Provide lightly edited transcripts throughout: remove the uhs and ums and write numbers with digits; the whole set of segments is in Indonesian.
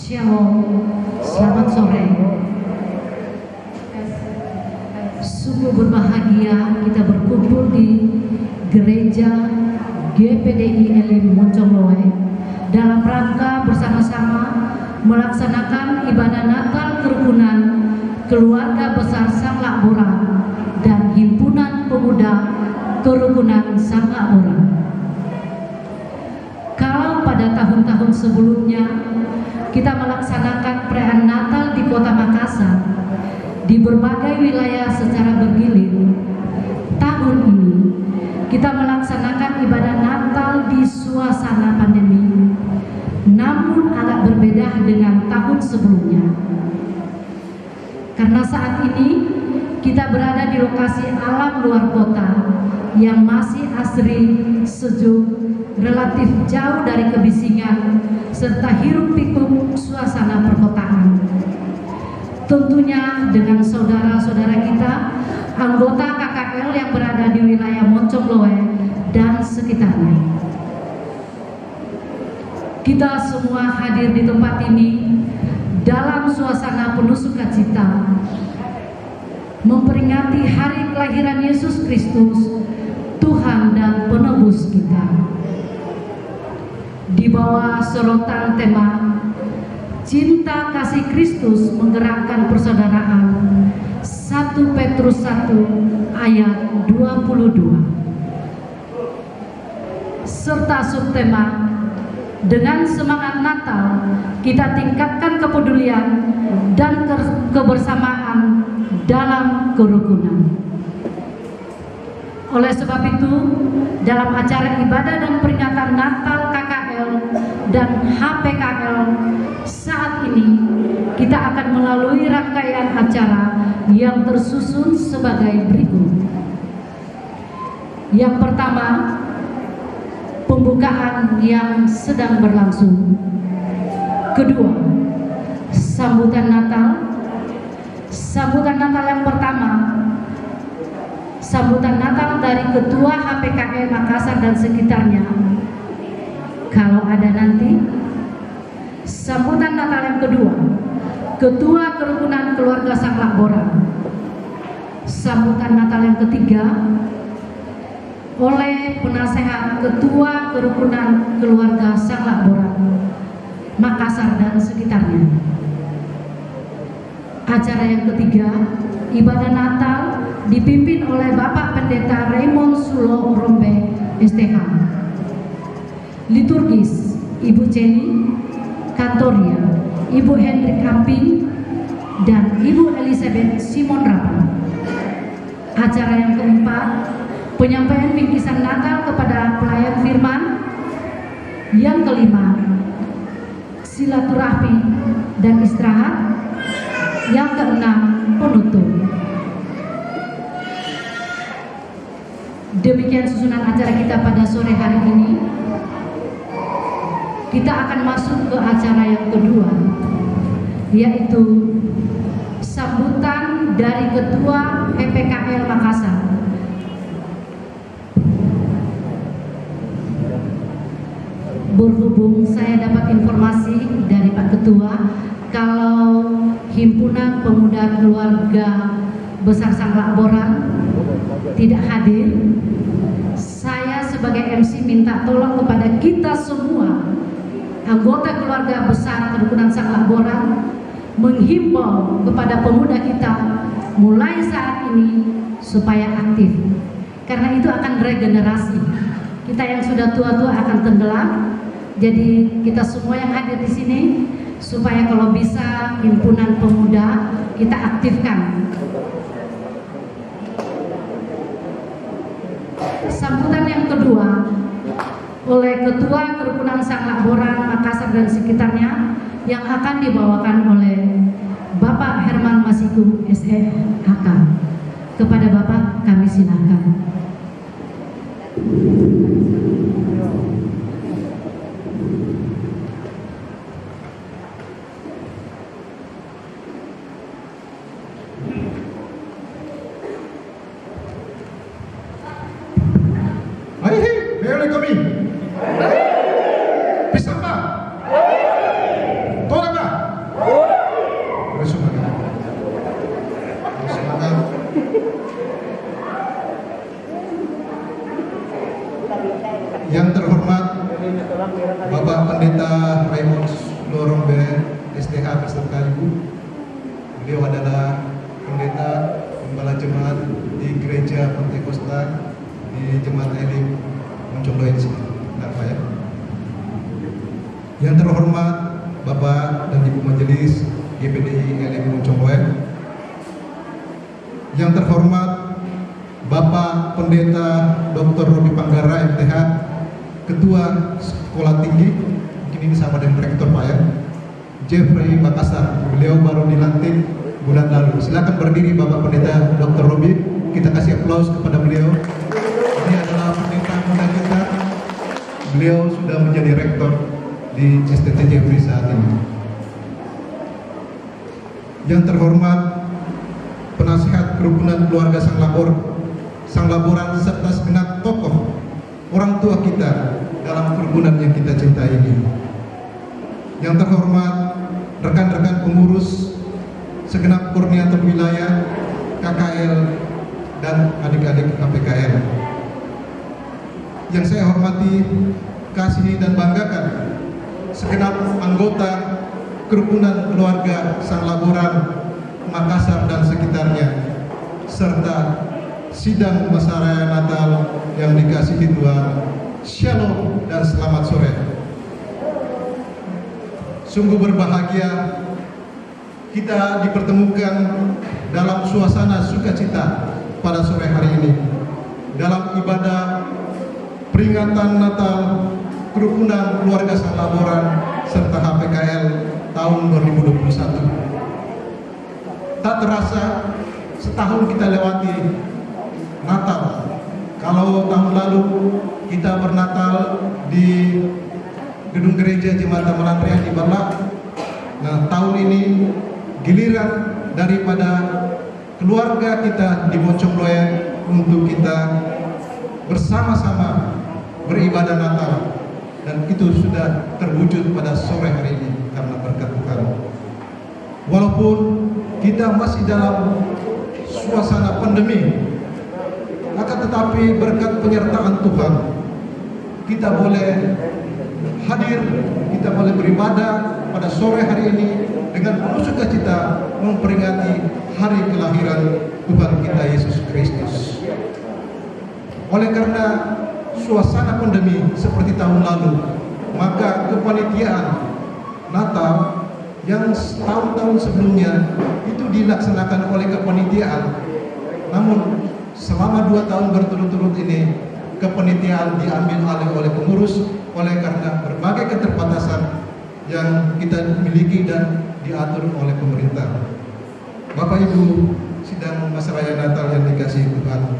Shalom, selamat sore. Sungguh berbahagia kita berkumpul di gereja GPDI Elim Moncongloe dalam rangka bersama-sama melaksanakan ibadah Natal kerukunan Keluarga Besar Sangla Boran dan Himpunan Pemuda Kerukunan Sangla Boran. Kalau pada tahun-tahun sebelumnya kita melaksanakan perayaan Natal di Kota Makassar di berbagai wilayah secara bergilir, tahun ini kita melaksanakan ibadah Natal di suasana pandemi, namun agak berbeda dengan tahun sebelumnya. Karena saat ini kita berada di lokasi alam luar kota yang masih asri, sejuk, relatif jauh dari kebisingan serta hiruk-pikuk suasana perkotaan. Tentunya dengan saudara-saudara kita, anggota KKL yang berada di wilayah Moncongloe dan sekitarnya. Kita semua hadir di tempat ini dalam suasana penuh sukacita, memperingati hari kelahiran Yesus Kristus, Tuhan dan penebus kita. Di bawah sorotan tema Cinta Kasih Kristus Menggerakkan Persaudaraan, 1 Petrus 1 ayat 22, serta subtema dengan semangat Natal kita tingkatkan kepedulian dan kebersamaan dalam kerukunan. Oleh sebab itu, dalam acara ibadah dan peringatan Natal KKL dan HPKL saat ini, kita akan melalui rangkaian acara yang tersusun sebagai berikut. Yang pertama, pembukaan yang sedang berlangsung. Kedua, sambutan Natal. Sambutan Natal yang pertama, sambutan Natal dari Ketua HPKL Makassar dan sekitarnya, kalau ada nanti. Sambutan Natal yang kedua, Ketua Kerukunan Keluarga Sangla Boran. Sambutan Natal yang ketiga oleh penasehat Ketua Kerukunan Keluarga Sangla Boran Makassar dan sekitarnya. Acara yang ketiga, ibadah Natal dipimpin oleh Bapak Pendeta Raymond Sulo Rombe STH. Liturgis Ibu Jenny Kantoria, Ibu Hendrik Amping, dan Ibu Elizabeth Simon Rapan. Acara yang keempat, penyampaian bingkisan Natal kepada pelayan firman. Yang kelima, silaturahmi dan istirahat. Yang keenam, penutup. Demikian susunan acara kita pada sore hari ini. Kita akan masuk ke acara yang kedua, yaitu sambutan dari Ketua HPKL Makassar. Berhubung saya dapat informasi dari Pak Ketua kalau Himpunan Pemuda Keluarga Besar Sangla Boran tidak hadir, saya sebagai MC minta tolong kepada kita semua anggota keluarga besar Kerukunan Sangla Boran menghimbau kepada pemuda kita mulai saat ini supaya aktif, karena itu akan regenerasi. Kita yang sudah tua-tua akan tenggelam, jadi kita semua yang hadir di sini supaya kalau bisa himpunan pemuda kita aktifkan. Sambutan yang kedua oleh Ketua Kerukunan Sangla Boran Makassar dan sekitarnya yang akan dibawakan oleh Bapak Herman Masiku SEHK. Kepada Bapak kami silakan. Bisa Pak? Tolong Pak? Yang terhormat Bapak Pendeta Raymond Lorombe SDH beserta Ibu. Beliau adalah pendeta gembala jemaat di Gereja Pentakosta di Jemaat Elim Moncongloe sini. Ya. Yang terhormat Bapak dan Ibu Majelis GPDI Elim Moncongloe. Yang terhormat Bapak Pendeta Dr. Robi Panggara MTH, Ketua Sekolah Tinggi, mungkin ini sama dengan Rektor Pak ya, Jeffrey Makassar. Beliau baru dilantik bulan lalu. Silakan berdiri Bapak Pendeta Dr. Robi, kita kasih aplaus kepada beliau. Ini adalah pendeta muda kita. Beliau sudah menjadi rektor di STT Jeffrey saat ini. Yang terhormat penasihat kerukunan keluarga Sang Laboran serta segenap tokoh orang tua kita dalam kerukunan yang kita cintai ini. Yang terhormat rekan-rekan pengurus segenap koordinator wilayah KKL dan adik-adik KPKL. Yang saya hormati, kasihi dan banggakan segenap anggota kerukunan keluarga Sang Laboran Makassar dan sekitarnya, serta sidang masa raya Natal yang dikasihi Tuhan. Shalom dan selamat sore. Sungguh berbahagia kita dipertemukan dalam suasana sukacita pada sore hari ini dalam ibadah peringatan Natal kerukunan keluarga Sang Laboran serta HPKL tahun 2021. Tak terasa setahun kita lewati Natal. Kalau tahun lalu kita bernatal di gedung gereja Jemaat Melantrian di Balak, nah tahun ini giliran daripada keluarga kita di Moncongloe untuk kita bersama-sama beribadah Natal, dan itu sudah terwujud pada sore hari ini karena berkat Tuhan. Walaupun kita masih dalam suasana pandemi, akan tetapi berkat penyertaan Tuhan kita boleh hadir, kita boleh beribadah pada sore hari ini dengan penuh sukacita memperingati hari kelahiran Tuhan kita Yesus Kristus. Oleh karena suasana pandemi seperti tahun lalu, maka kepanitiaan Natal yang tahun-tahun sebelumnya itu dilaksanakan oleh kepanitiaan, namun selama 2 tahun berturut-turut ini kepanitiaan diambil alih oleh pengurus oleh karena berbagai keterbatasan yang kita miliki dan diatur oleh pemerintah. Bapak Ibu, sidang masa raya Natal yang dikasihi Tuhan,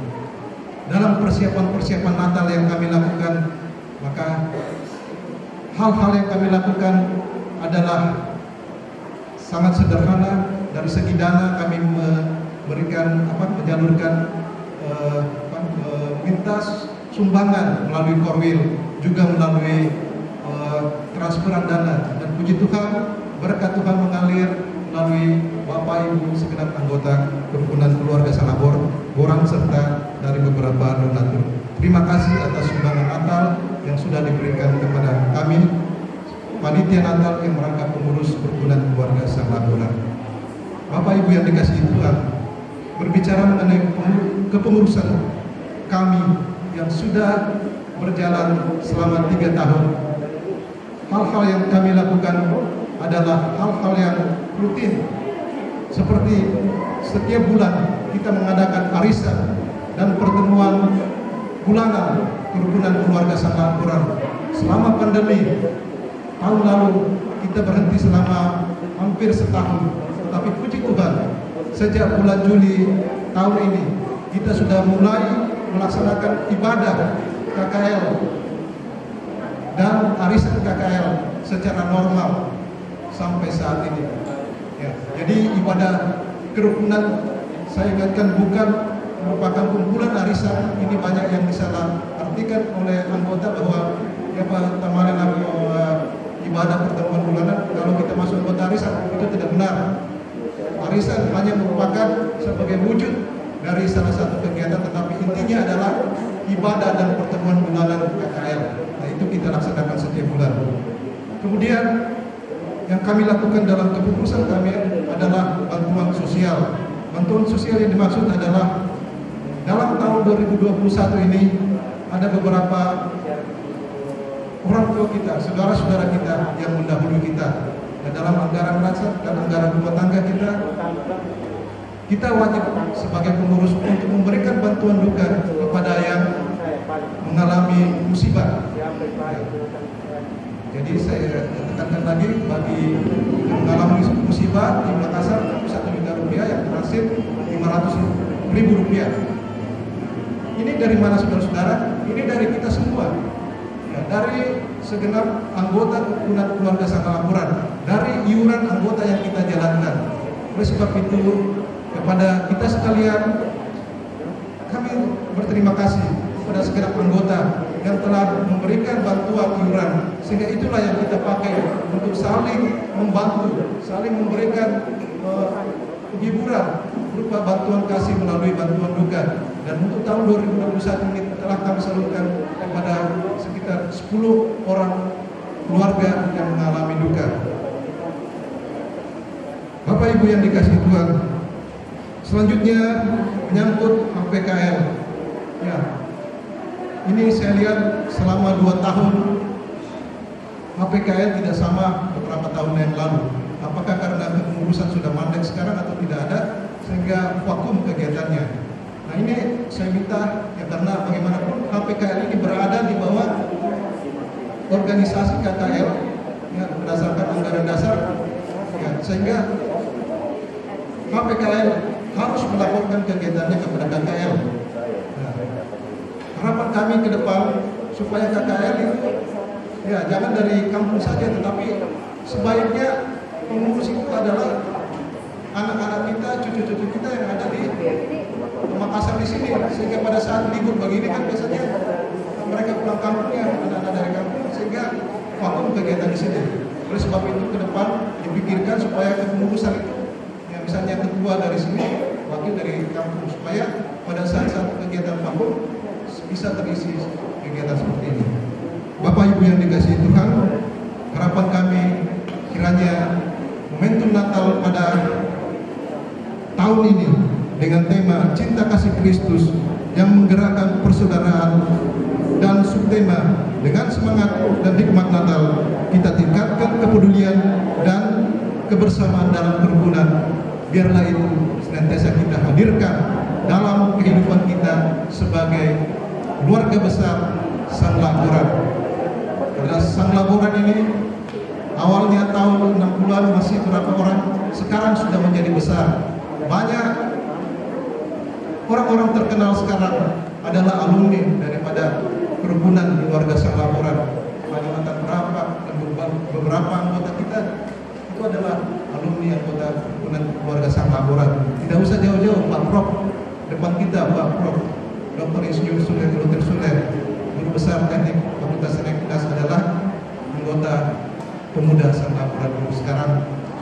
dalam persiapan-persiapan Natal yang kami lakukan, maka hal-hal yang kami lakukan adalah sangat sederhana. Dari segi dana kami menyalurkan minta sumbangan melalui Korwil, juga melalui transferan dana, dan puji Tuhan berkat Tuhan mengalir melalui Bapak Ibu segenap anggota kerukunan keluarga Sang Laboran serta dari beberapa donatur. Terima kasih atas sumbangan Natal yang sudah diberikan kepada kami panitia Natal yang merangkap pengurus kerukunan keluarga Sang Laboran. Bapak Ibu yang dikasihi Tuhan, berbicara mengenai kepengurusan kami yang sudah berjalan selama 3 tahun, hal-hal yang kami lakukan adalah hal-hal yang rutin, seperti setiap bulan kita mengadakan arisan dan pertemuan bulanan kerukunan keluarga Sang Laboran. Selama pandemi tahun lalu kita berhenti selama hampir setahun, tetapi puji Tuhan sejak bulan Juli tahun ini kita sudah mulai melaksanakan ibadah KKL dan arisan KKL secara normal sampai saat ini. Ya, jadi ibadah kerukunan, saya ingatkan, bukan merupakan kumpulan arisan. Ini banyak yang disalah artikan oleh anggota bahwa ya Pak Tamarin ibadah pertemuan bulanan kalau kita masuk anggota arisan, itu tidak benar. Arisan hanya merupakan sebagai wujud dari salah satu kegiatan, tetapi intinya adalah ibadah dan pertemuan bantuan bulanan KKL. Nah, itu kita laksanakan setiap bulan. Kemudian yang kami lakukan dalam kepengurusan kami adalah bantuan sosial. Bantuan sosial yang dimaksud adalah dalam tahun 2021 ini ada beberapa orang tua kita, saudara-saudara kita yang mendahului kita. Dan dalam anggaran rakyat dan anggaran rumah tangga kita wajib sebagai pengurus untuk memberikan bantuan duka kepada yang mengalami musibah. Jadi saya tekankan lagi bagi yang mengalami musibah di Makassar 1 juta rupiah, yang transit 500.000 rupiah. Ini dari mana saudara-saudara? Ini dari kita semua. Ya, dari segenap anggota kerukunan keluarga Sangla-Laboran, dari iuran anggota yang kita jalankan. Oleh sebab itu kepada kita sekalian kami berterima kasih kepada segenap anggota yang telah memberikan bantuan iuran, sehingga itulah yang kita pakai untuk saling membantu, saling memberikan hiburan berupa bantuan kasih melalui bantuan duka. Dan untuk tahun 2021 ini telah kami salurkan kepada sekitar 10 orang keluarga yang mengalami duka. Bapak Ibu yang dikasihi Tuhan, selanjutnya menyangkut HPKL. Ya, ini saya lihat selama 2 tahun HPKL tidak sama beberapa tahun yang lalu. Apakah karena kepengurusan sudah mandek sekarang atau tidak ada, sehingga vakum kegiatannya. Nah, ini saya minta ya, karena bagaimanapun HPKL ini berada di bawah organisasi KKL ya, berdasarkan anggaran dasar ya, sehingga HPKL harus melaporkan kegiatannya kepada KKL. Nah, harapan kami ke depan supaya KKL itu ya jangan dari kampung saja, tetapi sebaiknya pengurus itu adalah anak-anak kita, cucu-cucu kita yang ada di Makassar di sini, sehingga pada saat libur begini kan biasanya mereka pulang kampungnya, anak-anak dari kampung, sehingga vakum kegiatan di sini. Oleh sebab itu ke depan dipikirkan supaya kepengurusan itu ya, misalnya ketua dari sini, wakil dari kampung, supaya pada saat kegiatan vakum bisa terisi kegiatan seperti ini. Bapak Ibu yang dikasihi Tuhan, harapan kami kiranya momentum Natal pada tahun ini dengan tema Cinta Kasih Kristus yang menggerakkan persaudaraan dan subtema dengan semangat dan hikmat Natal, kita tingkatkan kepedulian dan kebersamaan dalam kerukunan. Biarlah itu senantiasa kita hadirkan dalam kehidupan kita sebagai keluarga besar Sangla-Laboran. Karena Sangla-Laboran ini awalnya tahun 60-an masih berapa orang, sekarang sudah menjadi besar. Banyak orang-orang terkenal sekarang adalah alumni daripada kerukunan keluarga Sangla-Laboran. Kalimantan berapa dan beberapa anggota kita itu adalah alumni anggota kerukunan keluarga Sangla-Laboran. Tidak usah jauh-jauh, Pak Prof depan kita, Pak Prof Dr. Insinyur Suler Luter Suler, Guru Besar Teknik Fakultas Teknik adalah anggota pemuda Sangla-Laboran, sekarang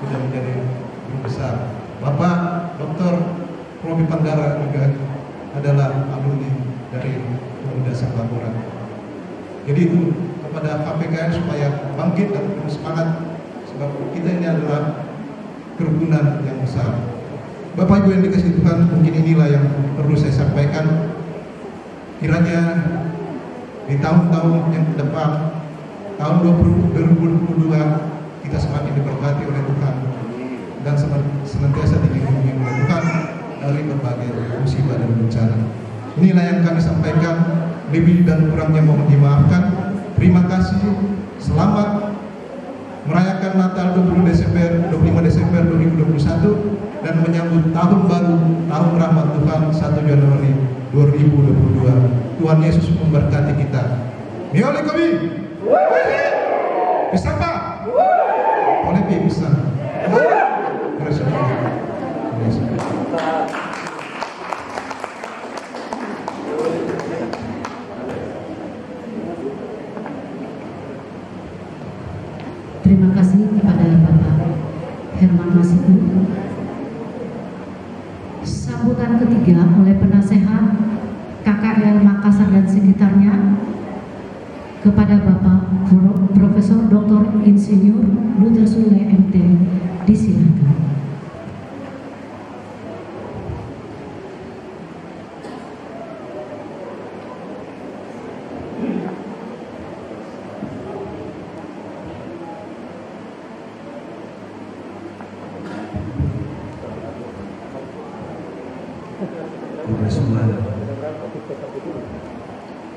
sudah menjadi guru besar. Bapak Dr. Robi Panggara juga adalah alumni dari pemuda Sangla-Laboran. Jadi itu kepada KPKN supaya bangkit dan semangat, sebab kita ini adalah kerukunan yang besar. Bapak Ibu yang dikasihi Tuhan, mungkin inilah yang perlu saya sampaikan. Kiranya di tahun-tahun yang ke depan, tahun 2022, kita semakin diberkati oleh Tuhan dan senantiasa dilindungi oleh Tuhan dari berbagai musibah dan bencana. Inilah yang kami sampaikan, lebih dan kurangnya mohon dimaafkan. Terima kasih, selamat merayakan Natal 25 Desember 2021 dan menyambut tahun baru, tahun rahmat Tuhan 1 Januari 2022. Tuhan Yesus memberkati kita. Mioli kami. Bisa Pak? Boleh bisa. Terima kasih kepada Bapak Herman Masiku. Sambutan ketiga oleh penasehat KKL Makassar dan sekitarnya, kepada Bapak Profesor Dr. Insinyur Luther Sule MT disilakan.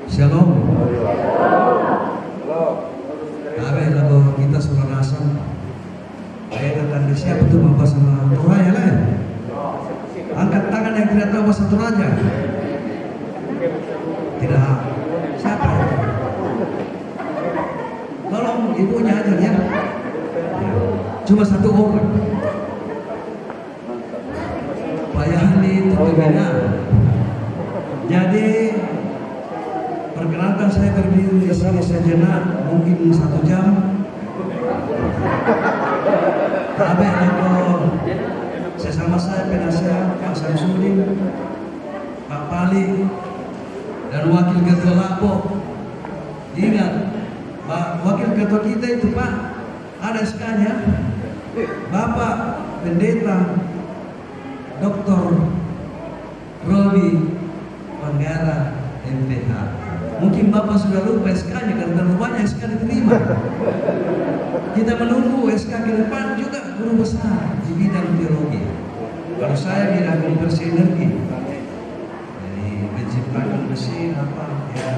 Shalom. Abe kalau kita sudah rasam, ayat datang di siapa tuh Bapak sama Toraja lah. Angkat tangan yang tidak tahu bahasa Toraja. Tidak. Siapa itu? Tolong ibunya aja ya. Cuma satu orang. Pak Yahli Tutubina. Jadi perkenalkan saya berdiri di sini sejenak, mungkin 1 jam. Abe kalau sesama saya penasehat Pak Samsudin, Pak Pali, dan Wakil Ketua Lapo. Ingat, Pak Wakil Ketua kita itu Pak, ada SK-nya, Bapak Pendeta Dr. Robi Panggara MPH. Mungkin Bapak sudah lupa SK-nya karena terlalu banyak SK diterima. Kita menunggu SK ke depan juga guru besar di bidang teologi. Kalau saya bidang konversi energi, jadi menciptakan mesin apa ya,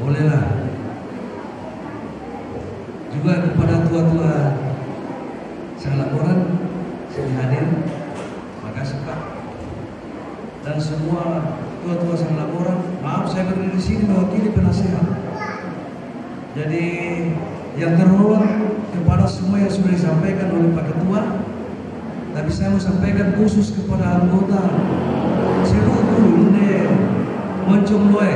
bolehlah. Juga kepada tua-tua sang laporan sini hadir, makasih Pak. Dan semua tua-tua sang laporan, maaf saya berdiri di sini mewakili penasehat. Jadi yang terhormat kepada semua yang sudah disampaikan oleh Pak Ketua, tapi saya mau sampaikan khusus kepada anggota seluruh Moncongloe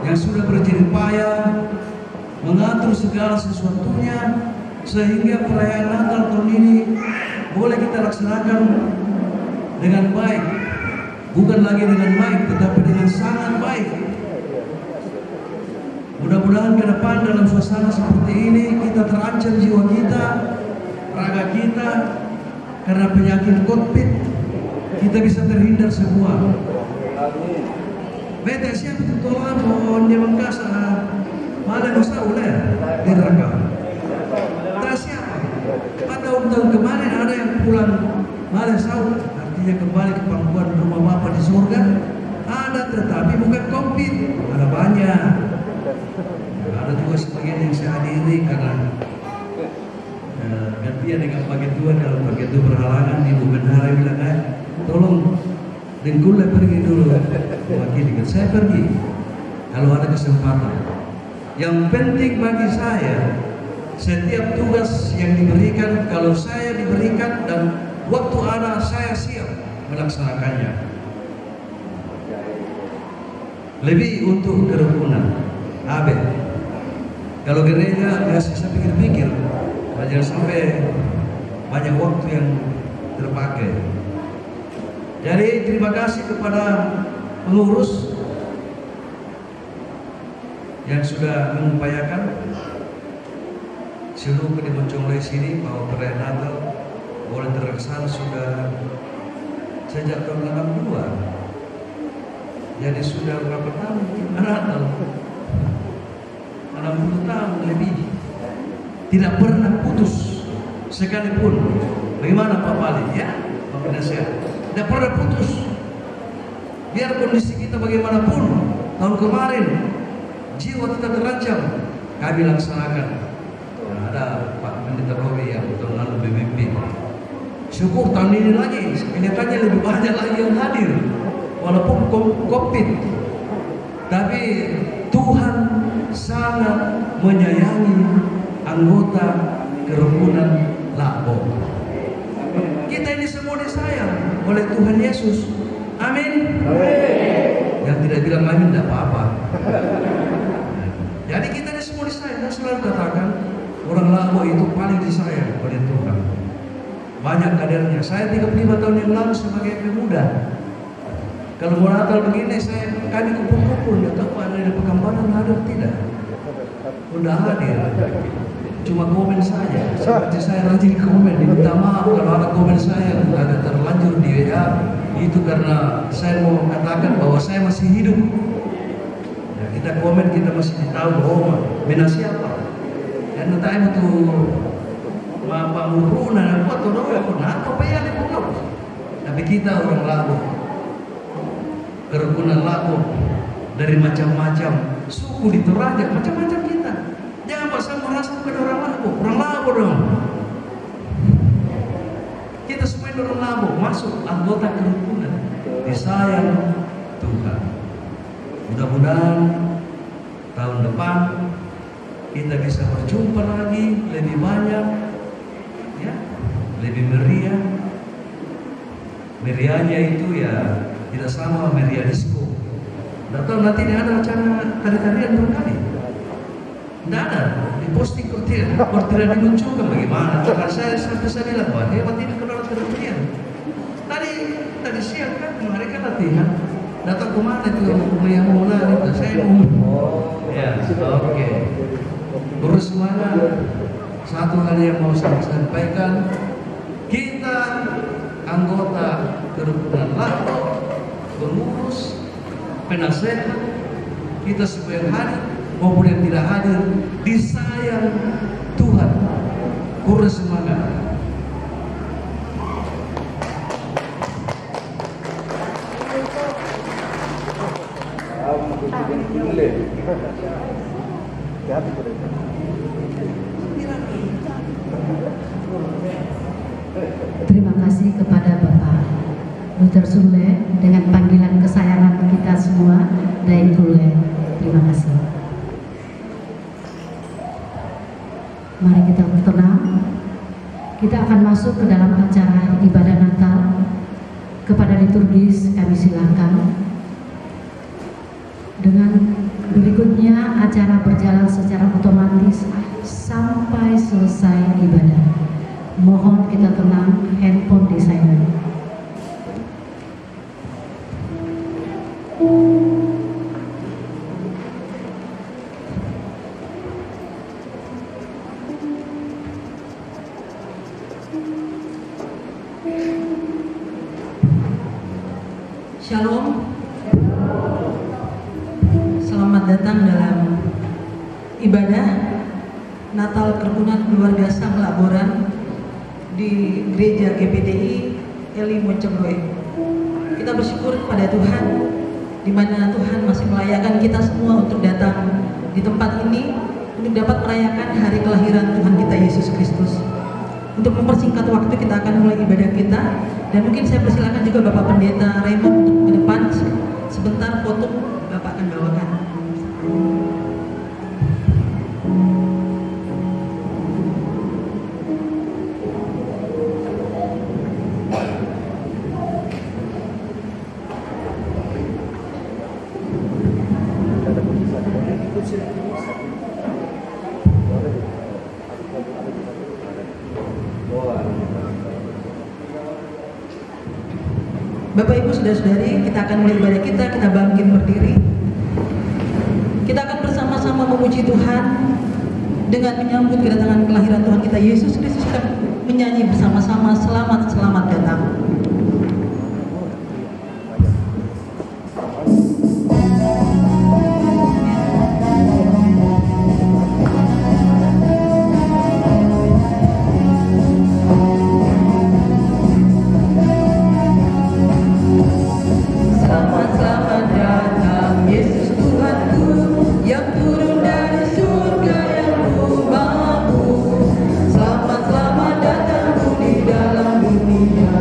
yang sudah berjerih payah mengatur segala sesuatunya sehingga perayaan Natal tahun ini boleh kita laksanakan dengan baik. Bukan lagi dengan baik, tetapi dengan sangat baik. Mudah-mudahan ke depan dalam suasana seperti ini kita terancam jiwa kita, raga kita, karena penyakit COVID kita bisa terhindar semua. Bete siapa itu tolong mohon dia mengkasa malah dosa oleh diraka. Tak siapa? Pada tahun kemarin ada yang pulang malah saud. Artinya kembali ke pangkuan rumah Bapa di surga. Ada, tetapi bukan COVID. Ada banyak. Ada juga sebagian yang saya hadiri karena gantian dengan bagian Tuhan. Kalau bagian itu berhalangan, Ibu Bendahara bilang, tolong Dengkulnya pergi dulu. Wakil dengan saya pergi kalau ada kesempatan. Yang penting bagi saya, setiap tugas yang diberikan, kalau saya diberikan dan waktu ada, saya siap melaksanakannya. Lebih untuk kerukunan. Abe, kalau gereja biasa saya pikir-pikir, jangan sampai banyak waktu yang terpakai. Jadi terima kasih kepada pengurus yang sudah mengupayakan seluruh di Moncongloe sini bahwa perayaan Natal boleh terlaksana sudah sejak tahun 82. Jadi sudah berapa tahun Natal? 60 tahun lebih. Tidak pernah putus sekalipun. Bagaimana Pak Bali? Ya, Pak Penasihat. Tidak pernah putus. Biar kondisi kita bagaimanapun, tahun kemarin jiwa kita terancam, kami laksanakan. Nah, ada Pak Pendeta Robi yang tahun lalu memimpin. Syukur tahun ini lagi, kelihatannya lebih banyak lagi yang hadir, walaupun COVID. Tapi Tuhan sangat menyayangi anggota kerukunan Lapo. Kita ini semua disayang oleh Tuhan Yesus. Amin. Yang tidak bilang amin tidak apa-apa. Jadi kita ini semua disayang. Saya selalu katakan orang Lapo itu paling disayang oleh Tuhan. Banyak kadernya. Saya 35 tahun yang lalu sebagai pemuda, kalau mau Natal begini kami kumpul-kumpul. Ya tahu ada Pekambaran hadir tidak? Udah hadir, cuma komen saja. Seperti saya rajin komen, minta maaf kalau ada komen saya yang agak terlanjur di WA. Itu karena saya mau katakan bahwa saya masih hidup. Ya, kita komen, kita masih tahu bahwa benar siapa. Dan entah itu pamuruna, apa ya tapi kita orang Lago, kerukunan Lago dari macam-macam suku di Toraja, macam-macam kita. Jangan pasang merasa bukan orang Lago dong. Kita semua ini orang Lago, masuk anggota kerukunan, disayang Tuhan. Mudah-mudahan tahun depan kita bisa berjumpa lagi lebih banyak, ya, lebih meriah. Meriahnya itu ya tidak sama meriah disco. Tidak tahu nanti ada acara tari-tarian barangkali. Tidak ada, di posting kortiran dimunculkan bagaimana? Karena saya bilang, wah hebat ini kalau tari-tarian. Tadi siang kan mereka latihan. Datang kemana itu yang mau lari? Saya mau. Ya, oke. Terus semuanya, satu hal yang mau saya sampaikan, kita anggota kerukunan Lago, pengurus, penasehat, kita semua yang hadir maupun yang tidak hadir, disayang Tuhan. Kurang semangat. Terima kasih kepada Bapak Luther Sule dengan panggilan kesayangan kita semua, Dai Kule. Terima kasih. Mari kita bertenang. Kita akan masuk ke dalam acara ibadah Natal. Kepada liturgis kami silakan. Dengan berikutnya acara berjalan secara otomatis sampai selesai ibadah. Mohon kita tenang, handphone di silent. Shalom. Selamat datang dalam ibadah Natal Kerukunan Keluarga Sang Laboran di Gereja GPDI Eli Moncengloe. Kita bersyukur kepada Tuhan di mana Tuhan masih melayakan kita semua untuk datang di tempat ini untuk dapat merayakan hari kelahiran Tuhan kita Yesus Kristus. Untuk mempersingkat waktu kita akan mulai ibadah kita, dan mungkin saya persilakan juga Bapak Pendeta Raymond untuk ke depan sebentar foto Bapak akan bawakan. Bapak Ibu Saudara-saudari, kita akan mulai ibadah kita bangkit berdiri. Kita akan bersama-sama memuji Tuhan dengan menyambut kedatangan kelahiran Tuhan kita Yesus Kristus. Kita menyanyi bersama-sama selamat datang. Selamat datang di dalam dunia.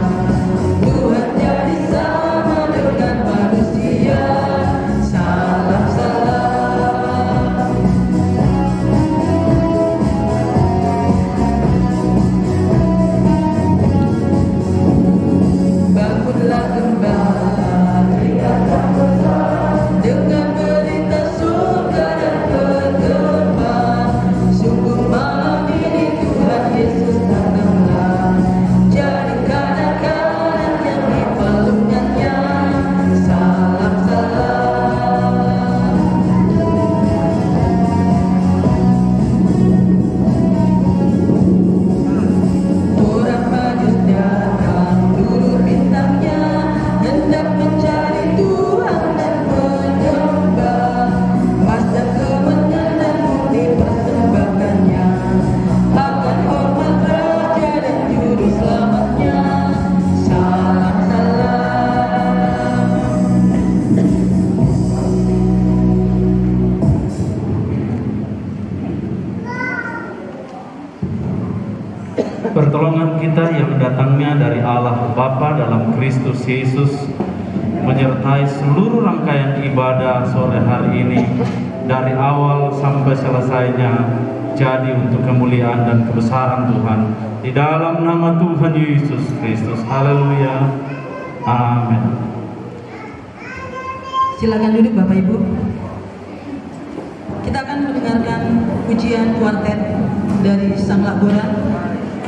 pertolongan kita yang datangnya dari Allah Bapa dalam Kristus Yesus menyertai seluruh rangkaian ibadah sore hari ini dari awal sampai selesainya, jadi untuk kemuliaan dan kebesaran Tuhan, di dalam nama Tuhan Yesus Kristus. Haleluya. Amin. Silakan duduk Bapak Ibu. Kita akan mendengarkan pujian kuartet dari Sang Laboran,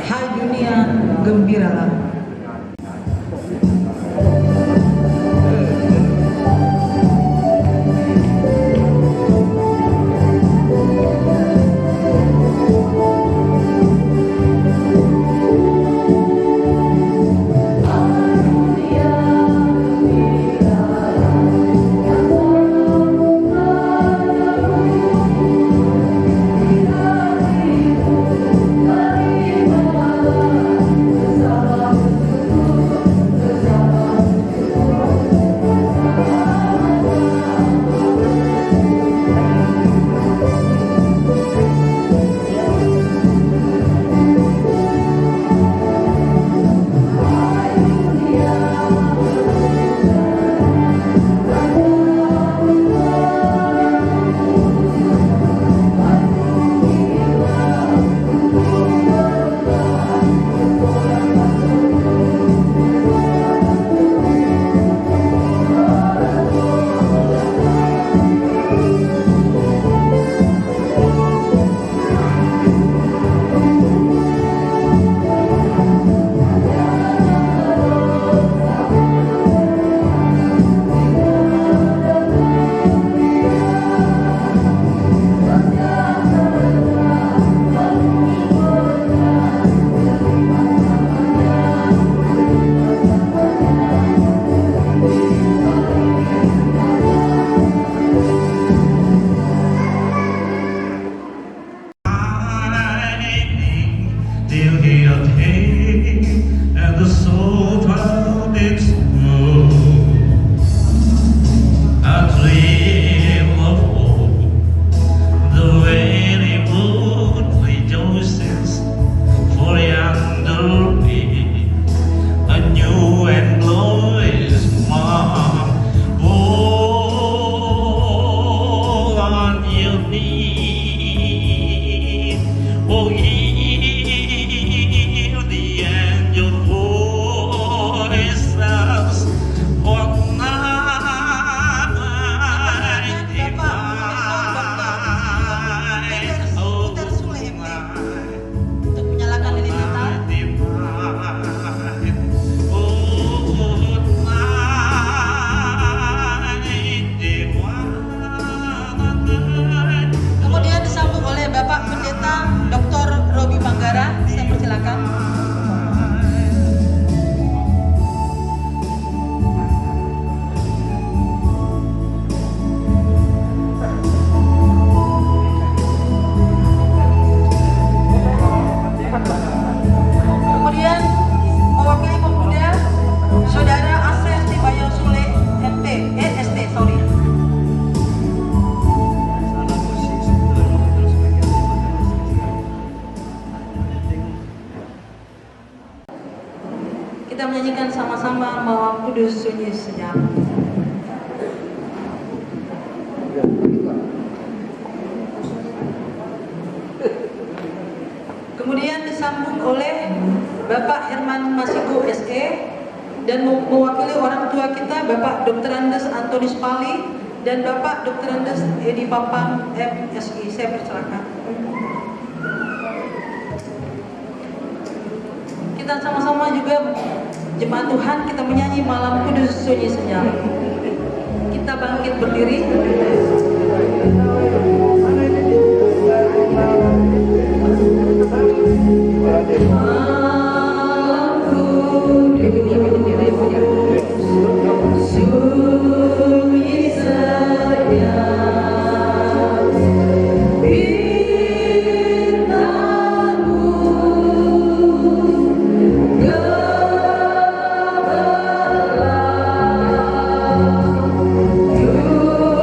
Hai Dunia Gembiralah. Kita menyanyikan sama-sama Malam Kudus Sunyi Senyap. Kemudian disambung oleh Bapak Herman Masiku SE dan mewakili orang tua kita Bapak Dr. Andes Antonius Pali dan Bapak Dr. Andes Edi Papang MSI. Saya persilakan. Kita sama-sama juga jemaat Tuhan, kita menyanyi Malam Kudus Sunyi Senyap. Kita bangkit berdiri. Malam Kudus Sunyi Senyap. Turun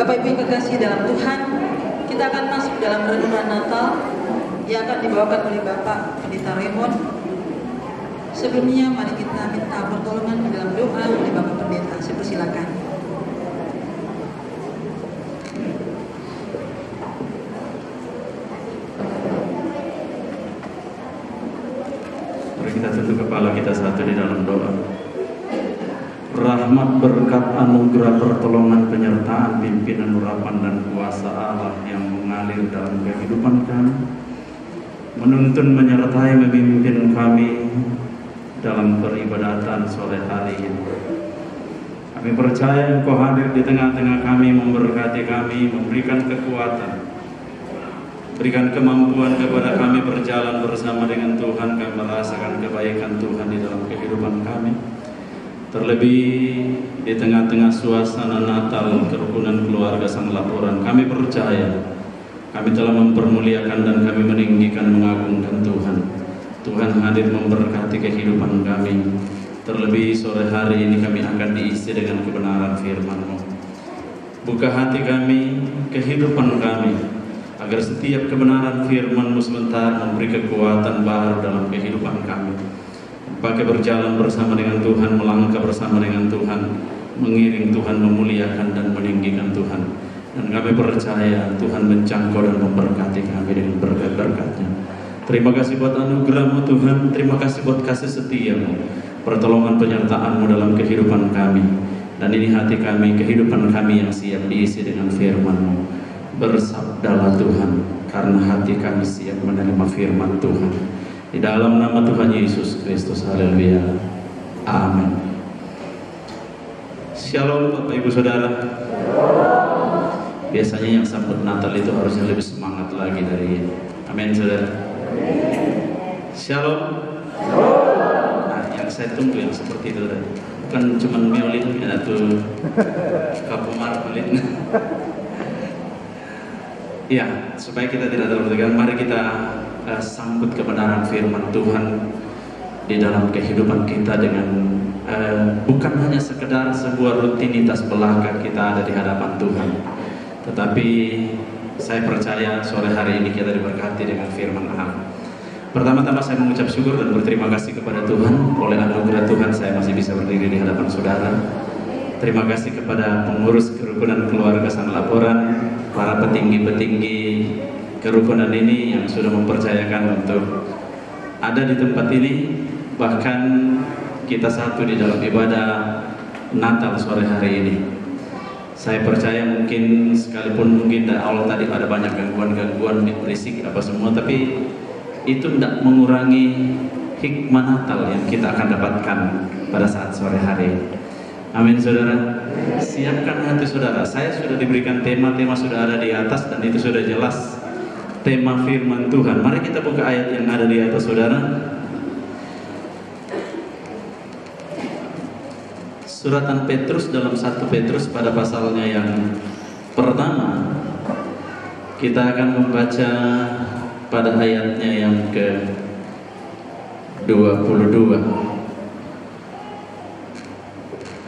Bapak Ibu yang kekasih dalam Tuhan, kita akan masuk dalam renungan Natal yang akan dibawakan oleh Bapak Pendeta Raymond. Sebelumnya mari kita minta pertolongan di dalam doa oleh Bapak Pendeta. Saya persilakan. Mari kita tutup kepala kita satu di dalam doa. Rahmat, berkat, anugerah, pertolongan, penyertaan, pimpinan, urapan, dan kuasa Allah yang mengalir dalam kehidupan kami, menuntun, menyertai, memimpin kami dalam peribadatan sore hari ini. Kami percaya Engkau hadir di tengah-tengah kami, memberkati kami, memberikan kekuatan, berikan kemampuan kepada kami berjalan bersama dengan Tuhan. Kami merasakan kebaikan Tuhan di dalam kehidupan kami. Terlebih di tengah-tengah suasana Natal kerukunan keluarga Sang Laboran, kami percaya kami telah mempermuliakan dan kami meninggikan, mengagungkan Tuhan. Tuhan hadir memberkati kehidupan kami. Terlebih sore hari ini kami akan diisi dengan kebenaran firman-Mu. Buka hati kami, kehidupan kami, agar setiap kebenaran firman-Mu sebentar memberi kekuatan baru dalam kehidupan kami. Pakai berjalan bersama dengan Tuhan, melangkah bersama dengan Tuhan, mengiring Tuhan, memuliakan dan meninggikan Tuhan. Dan kami percaya Tuhan menjangkau dan memberkati kami dengan berkat-berkat-Nya. Terima kasih buat anugerah-Mu Tuhan, terima kasih buat kasih setia-Mu, pertolongan penyertaan-Mu dalam kehidupan kami. Dan ini hati kami, kehidupan kami yang siap diisi dengan firman-Mu. Bersabdalah Tuhan, karena hati kami siap menerima firman Tuhan. Di dalam nama Tuhan Yesus Kristus, haleluya, amin. Shalom Bapak Ibu Saudara. Biasanya yang sambut Natal itu harusnya lebih semangat lagi dari ini. Amin Saudara. Shalom. Nah, yang saya tunggu yang seperti itu tadi, bukan cuma violin atau kapu marmelin. Ya, supaya kita tidak terlalu tegang, mari kita sambut kebenaran firman Tuhan di dalam kehidupan kita dengan bukan hanya sekedar sebuah rutinitas belaka kita ada di hadapan Tuhan, tetapi saya percaya sore hari ini kita diberkati dengan firman Allah. Pertama-tama saya mengucap syukur dan berterima kasih kepada Tuhan. Oleh anugerah Tuhan saya masih bisa berdiri di hadapan saudara. Terima kasih kepada pengurus kerukunan keluarga Sang Laboran, para petinggi-petinggi kerukunan ini yang sudah mempercayakan untuk ada di tempat ini, bahkan kita satu di dalam ibadah Natal sore hari ini. Saya percaya mungkin sekalipun mungkin dari awal tadi ada banyak gangguan-gangguan berisik apa semua, tapi itu tidak mengurangi hikmah Natal yang kita akan dapatkan pada saat sore hari ini. Amin saudara. Siapkan hati saudara. Saya sudah diberikan tema-tema sudah ada di atas dan itu sudah jelas tema firman Tuhan. Mari kita buka ayat yang ada di atas saudara. Suratan Petrus dalam 1 Petrus pada pasalnya yang pertama. Kita akan membaca pada ayatnya yang ke-22.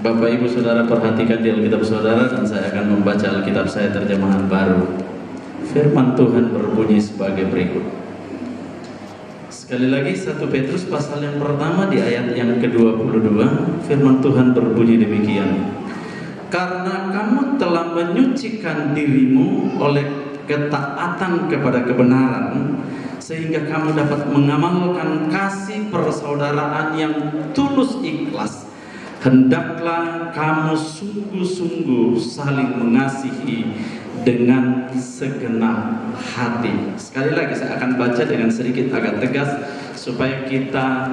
Bapak Ibu Saudara perhatikan di Alkitab Saudara, dan saya akan membaca Alkitab saya terjemahan baru. Firman Tuhan berbunyi sebagai berikut. Sekali lagi 1 Petrus pasal yang pertama di ayat yang ke-22, firman Tuhan berbunyi demikian. Karena kamu telah menyucikan dirimu oleh ketaatan kepada kebenaran, sehingga kamu dapat mengamalkan kasih persaudaraan yang tulus ikhlas. Hendaklah kamu sungguh-sungguh saling mengasihi dengan segenap hati. Sekali lagi saya akan baca dengan sedikit agak tegas supaya kita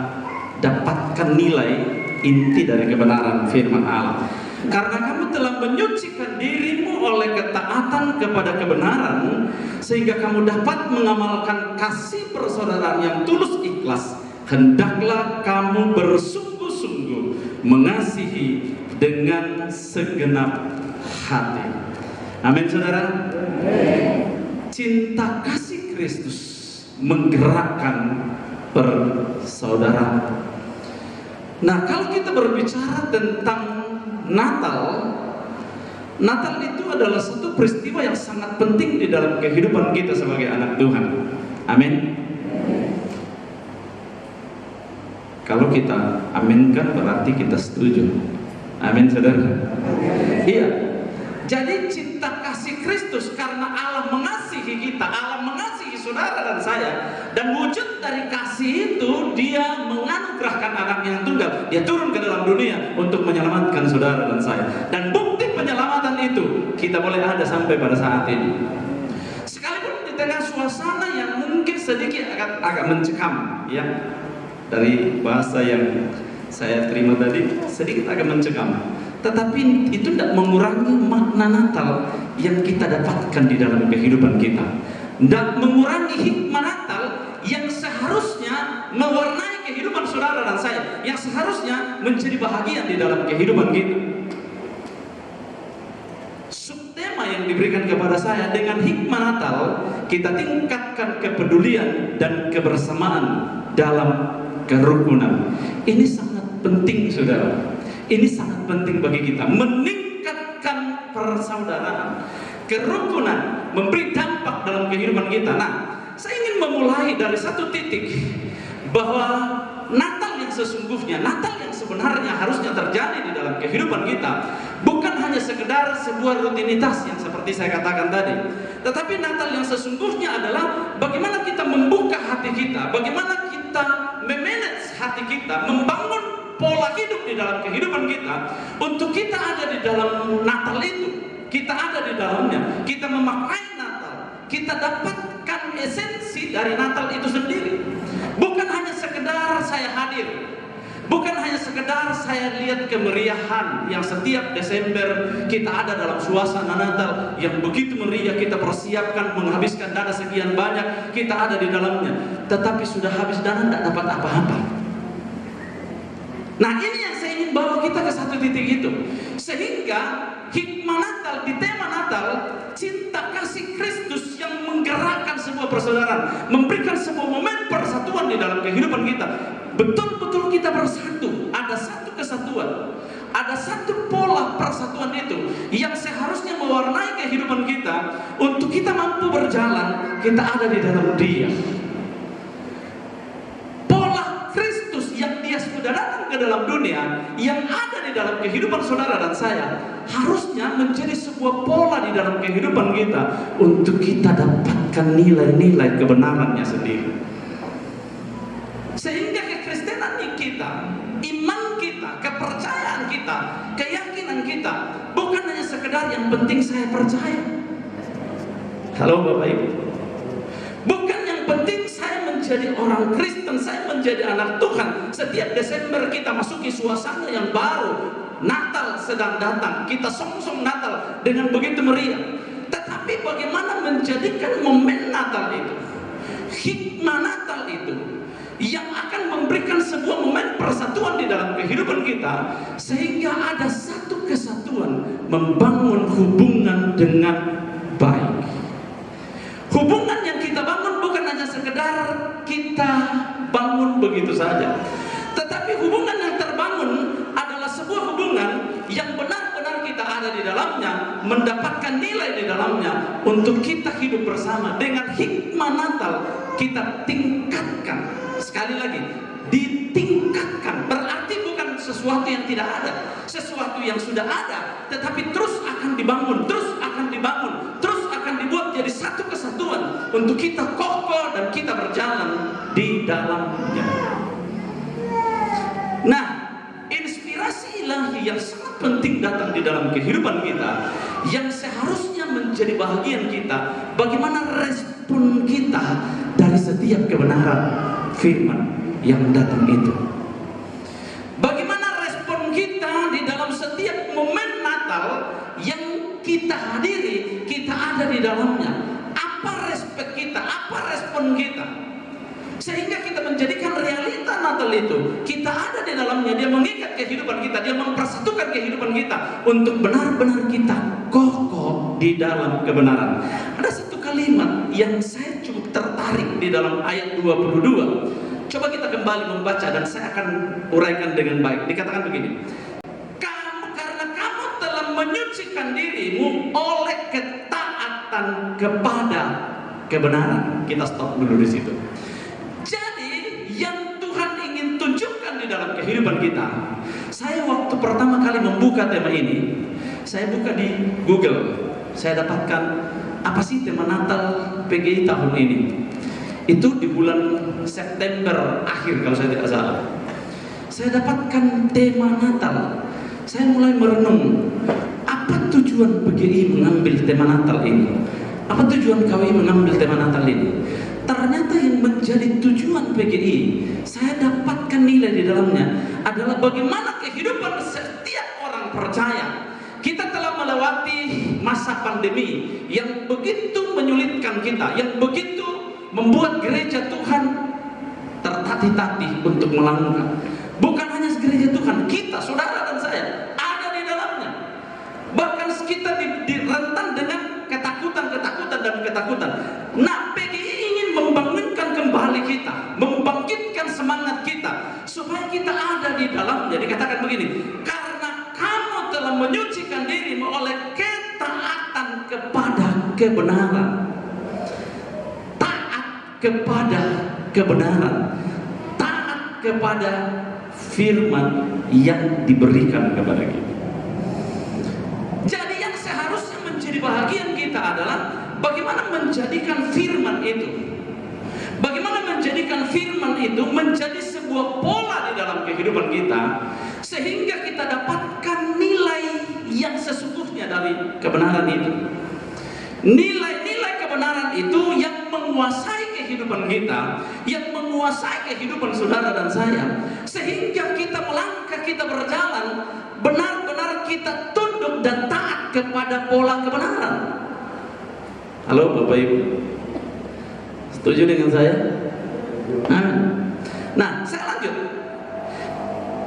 dapatkan nilai inti dari kebenaran firman Allah. Karena kamu telah menyucikan dirimu oleh ketaatan kepada kebenaran, sehingga kamu dapat mengamalkan kasih persaudaraan yang tulus ikhlas. Hendaklah kamu bersungguh-sungguh mengasihi dengan segenap hati. Amin saudara. Cinta kasih Kristus menggerakkan persaudaraan. Nah, kalau kita berbicara tentang Natal, Natal itu adalah satu peristiwa yang sangat penting di dalam kehidupan kita sebagai anak Tuhan. Amin. Kalau kita aminkan berarti kita setuju. Amin, saudara. Iya. Jadi cinta kasih Kristus karena Allah mengasihi kita, Allah mengasihi saudara dan saya, dan wujud dari kasih itu Dia menganugerahkan anaknya yang tunggal. Dia turun ke dalam dunia untuk menyelamatkan saudara dan saya. Dan bukti penyelamatan itu kita boleh ada sampai pada saat ini. Sekalipun di tengah suasana yang mungkin sedikit agak mencekam, ya, dari bahasa yang saya terima tadi sedikit agak mencekam. Tetapi itu tidak mengurangi makna Natal yang kita dapatkan di dalam kehidupan kita. Tidak mengurangi hikmah Natal yang seharusnya mewarnai kehidupan saudara dan saya, yang seharusnya menjadi bahagian di dalam kehidupan kita. Subtema yang diberikan kepada saya, dengan hikmah Natal kita tingkatkan kepedulian dan kebersamaan dalam kerukunan. Ini sangat penting, saudara. Ini sangat penting bagi kita, meningkatkan persaudaraan, kerukunan, memberi dampak dalam kehidupan kita. Nah, saya ingin memulai dari satu titik, bahwa Natal yang sesungguhnya, Natal yang sebenarnya harusnya terjadi di dalam kehidupan kita, bukan hanya sekedar sebuah rutinitas yang seperti saya katakan tadi, tetapi Natal yang sesungguhnya adalah bagaimana kita membuka hati kita, bagaimana kita memanage hati kita, membangun pola hidup di dalam kehidupan kita, untuk kita ada di dalam Natal itu, kita ada di dalamnya, kita memakai Natal, kita dapatkan esensi dari Natal itu sendiri. Bukan hanya sekedar saya hadir, bukan hanya sekedar saya lihat kemeriahan yang setiap Desember kita ada dalam suasana Natal yang begitu meriah, kita persiapkan menghabiskan dana sekian banyak, kita ada di dalamnya, tetapi sudah habis dana tidak dapat apa-apa. Nah, ini yang saya ingin bawa kita ke satu titik itu, sehingga hikmah Natal, di tema Natal, cinta kasih Kristus yang menggerakkan sebuah persaudaraan, memberikan sebuah momen persatuan di dalam kehidupan kita. Betul-betul kita bersatu, ada satu kesatuan, ada satu pola persatuan itu yang seharusnya mewarnai kehidupan kita. Untuk kita mampu berjalan, kita ada di dalam Dia. Pola Kristus yang Dia sudah datang ke dalam dunia, yang ada di dalam kehidupan saudara dan saya, harusnya menjadi sebuah pola di dalam kehidupan kita, untuk kita dapatkan nilai-nilai kebenarannya sendiri. Sehingga kekristenan kita, iman kita, kepercayaan kita, keyakinan kita, bukan hanya sekedar yang penting saya percaya. Halo Bapak Ibu, bukan yang penting saya menjadi orang Kristen, saya menjadi anak Tuhan. Setiap Desember kita masuki suasana yang baru, Natal sedang datang, kita song-song Natal dengan begitu meriah. Tetapi bagaimana menjadikan momen Natal itu, hikmah Natal itu, yang akan memberikan sebuah momen persatuan di dalam kehidupan kita, sehingga ada satu kesatuan, membangun hubungan dengan baik. Hubungan yang kita bangun bukan hanya sekedar kita bangun begitu saja, tetapi hubungan yang terbangun adalah sebuah hubungan yang benar-benar kita ada di dalamnya, mendapatkan nilai di dalamnya, untuk kita hidup bersama. Dengan hikmah Natal kita tingkatkan. Sekali lagi, ditingkatkan, berarti bukan sesuatu yang tidak ada, sesuatu yang sudah ada, tetapi terus akan dibangun, terus akan dibangun, terus akan dibuat jadi satu kesatuan, untuk kita kokoh dan kita berjalan di dalamnya. Nah, inspirasi ilahi yang sangat penting datang di dalam kehidupan kita, yang seharusnya menjadi bahagian kita. Bagaimana respon kita dari setiap kebenaran firman yang datang itu? Bagaimana respon kita di dalam setiap momen Natal yang kita hadiri, kita ada di dalamnya? Apa respek kita? Apa respon kita? Sehingga kita menjadikan realita Natal itu, kita ada di dalamnya. Dia mengikat kehidupan kita, dia mempersatukan kehidupan kita, untuk benar-benar kita kokoh di dalam kebenaran. Ada satu kalimat yang saya cukup tertarik di dalam ayat 22. Coba kita kembali membaca dan saya akan uraikan dengan baik. Dikatakan begini, karena kamu telah menyucikan diri dirimu oleh ketaatan kepada kebenaran. Kita stop dulu di situ. Jadi yang Tuhan ingin tunjukkan di dalam kehidupan kita. Saya waktu pertama kali membuka tema ini, saya buka di Google. Saya dapatkan apa sih tema Natal PGI tahun ini. Itu di bulan September akhir kalau saya tidak salah. Saya dapatkan tema Natal. Saya mulai merenung, apa tujuan PGI mengambil tema Natal ini? Apa tujuan KWI mengambil tema Natal ini? Ternyata yang menjadi tujuan PGI, saya dapatkan nilai di dalamnya adalah bagaimana kehidupan setiap orang percaya. Kita telah melewati masa pandemi yang begitu menyulitkan kita, yang begitu membuat gereja Tuhan tertatih-tatih untuk melangkah. Bukan hanya gereja Tuhan, kita, saudara dan saya, ada di dalamnya. Bahkan kita direntan dengan ketakutan dan ketakutan. Nah, PGI ingin membangunkan kembali kita, membangkitkan semangat kita, supaya kita ada di dalamnya. Dikatakan begini, karena kamu telah menyucikan dirimu oleh ketaatan kepada kebenaran. Taat kepada kebenaran, taat kepada firman yang diberikan kepada kita. Jadi yang seharusnya menjadi bahagian kita adalah bagaimana menjadikan firman itu, bagaimana menjadikan firman itu menjadi sebuah pola di dalam kehidupan kita, sehingga kita dapatkan nilai yang sesungguhnya dari kebenaran itu. Nilai-nilai kebenaran itu yang menguasai kehidupan kita, yang menguasai kehidupan saudara dan saya, sehingga kita melangkah, kita berjalan, benar-benar kita tunduk dan taat kepada pola kebenaran. Halo Bapak Ibu, setuju dengan saya? Nah, saya lanjut.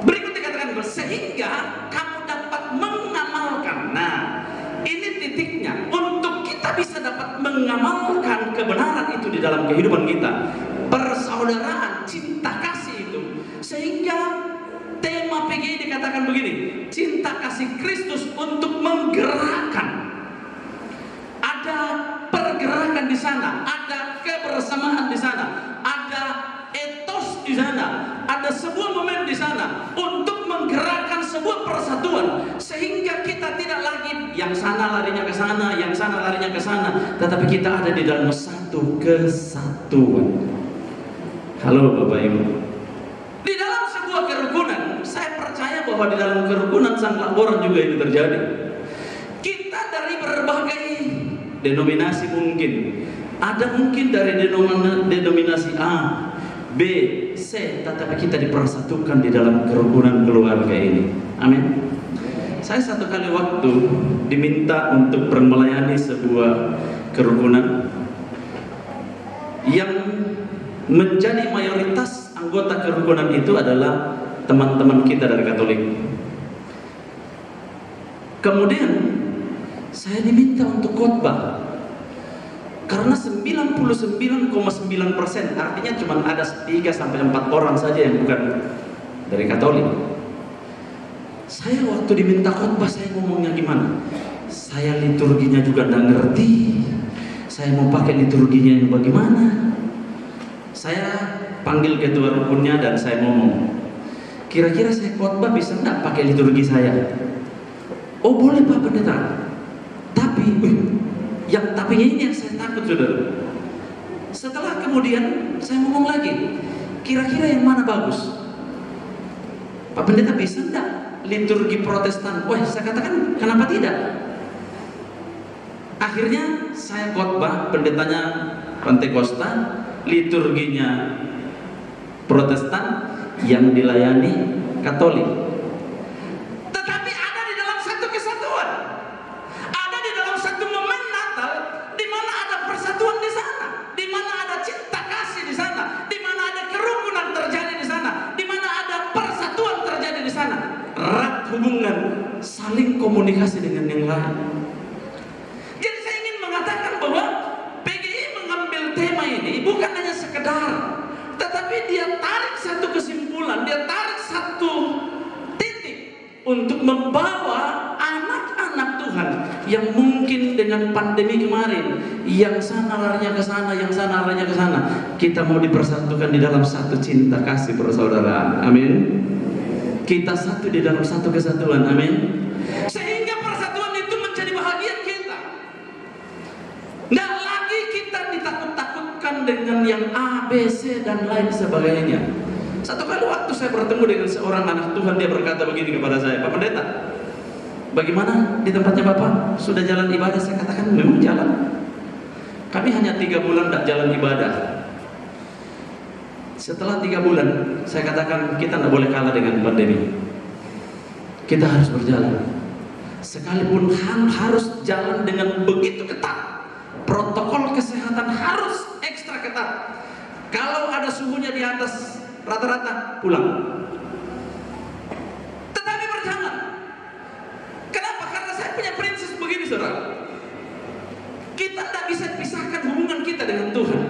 Berikut dikatakan, sehingga kamu dapat mengamalkan. Nah, ini titiknya. Untuk kita bisa dapat mengamalkan kebenaran itu di dalam kehidupan kita, persaudaraan, cinta kasih itu, sehingga tema PGI dikatakan begini, cinta kasih Kristus untuk menggerakkan. Ada pergerakan di sana, ada kebersamaan di sana, ada etos di sana, ada sebuah momen di sana untuk menggerakkan sebuah persatuan, sehingga kita tidak lagi yang sana larinya ke sana, yang sana larinya ke sana, tetapi kita ada di dalam satu kesatuan. Halo Bapak Ibu. Di dalam sebuah kerukunan, saya percaya bahwa di dalam kerukunan sang laboran juga ini terjadi. Kita dari berbagai denominasi mungkin. Ada mungkin dari denominasi A, B, C, tetapi kita dipersatukan di dalam kerukunan keluarga ini. Amin. Saya satu kali waktu diminta untuk melayani sebuah kerukunan yang menjadi mayoritas anggota kerukunan itu adalah teman-teman kita dari Katolik. Kemudian saya diminta untuk khotbah karena 99,9%, artinya cuma ada 3-4 orang saja yang bukan dari Katolik. Saya waktu diminta khotbah, saya ngomongnya gimana? Saya liturginya juga nggak ngerti. Saya mau pakai liturginya yang bagaimana? Saya panggil ketua rukunnya dan saya ngomong, kira-kira saya khotbah bisa nggak pakai liturgi saya? Oh boleh Pak Pendeta. Tapi yang tapinya ini yang saya takut, saudara. Setelah kemudian saya ngomong lagi, kira-kira yang mana bagus? Pak Pendeta bisa enggak liturgi Protestan? Wah, saya katakan kenapa tidak? Akhirnya saya khotbah, pendetanya Pentakosta, liturginya Protestan, yang dilayani Katolik. Tetapi ada di dalam satu kesatuan, ada di dalam satu momen Natal, di mana ada persatuan di sana, di mana ada cinta kasih di sana, di mana ada kerukunan terjadi di sana, di mana ada persatuan terjadi di sana, erat hubungan, saling komunikasi dengan yang lain. Jadi saya ingin mengatakan bahwa PGI mengambil tema ini bukan hanya sekedar, tetapi dia tarik satu kesimpulan, dia tarik satu titik untuk membawa anak-anak Tuhan yang mungkin dengan pandemi kemarin, yang sana larinya ke sana, yang sana larinya ke sana, kita mau dipersatukan di dalam satu cinta kasih persaudaraan. Amin. Kita satu di dalam satu kesatuan. Amin. Sehingga persatuan itu menjadi bahagia kita. Nggak lagi kita ditakut-takutkan dengan yang A, B, C dan lain sebagainya. Satu kali waktu saya bertemu dengan seorang anak Tuhan, dia berkata begini kepada saya, "Pak Pendeta, bagaimana di tempatnya Bapak? Sudah jalan ibadah?" Saya katakan, "Memang jalan. Kami hanya 3 bulan tidak jalan ibadah." Setelah 3 bulan, saya katakan, kita tidak boleh kalah dengan pandemi. Kita harus berjalan. Sekalipun harus jalan dengan begitu ketat, protokol kesehatan harus ekstra ketat. Kalau ada suhunya di atas rata-rata, pulang. Tetapi berjalan. Kenapa? Karena saya punya prinsip begini, saudara. Kita tidak bisa pisahkan hubungan kita dengan Tuhan.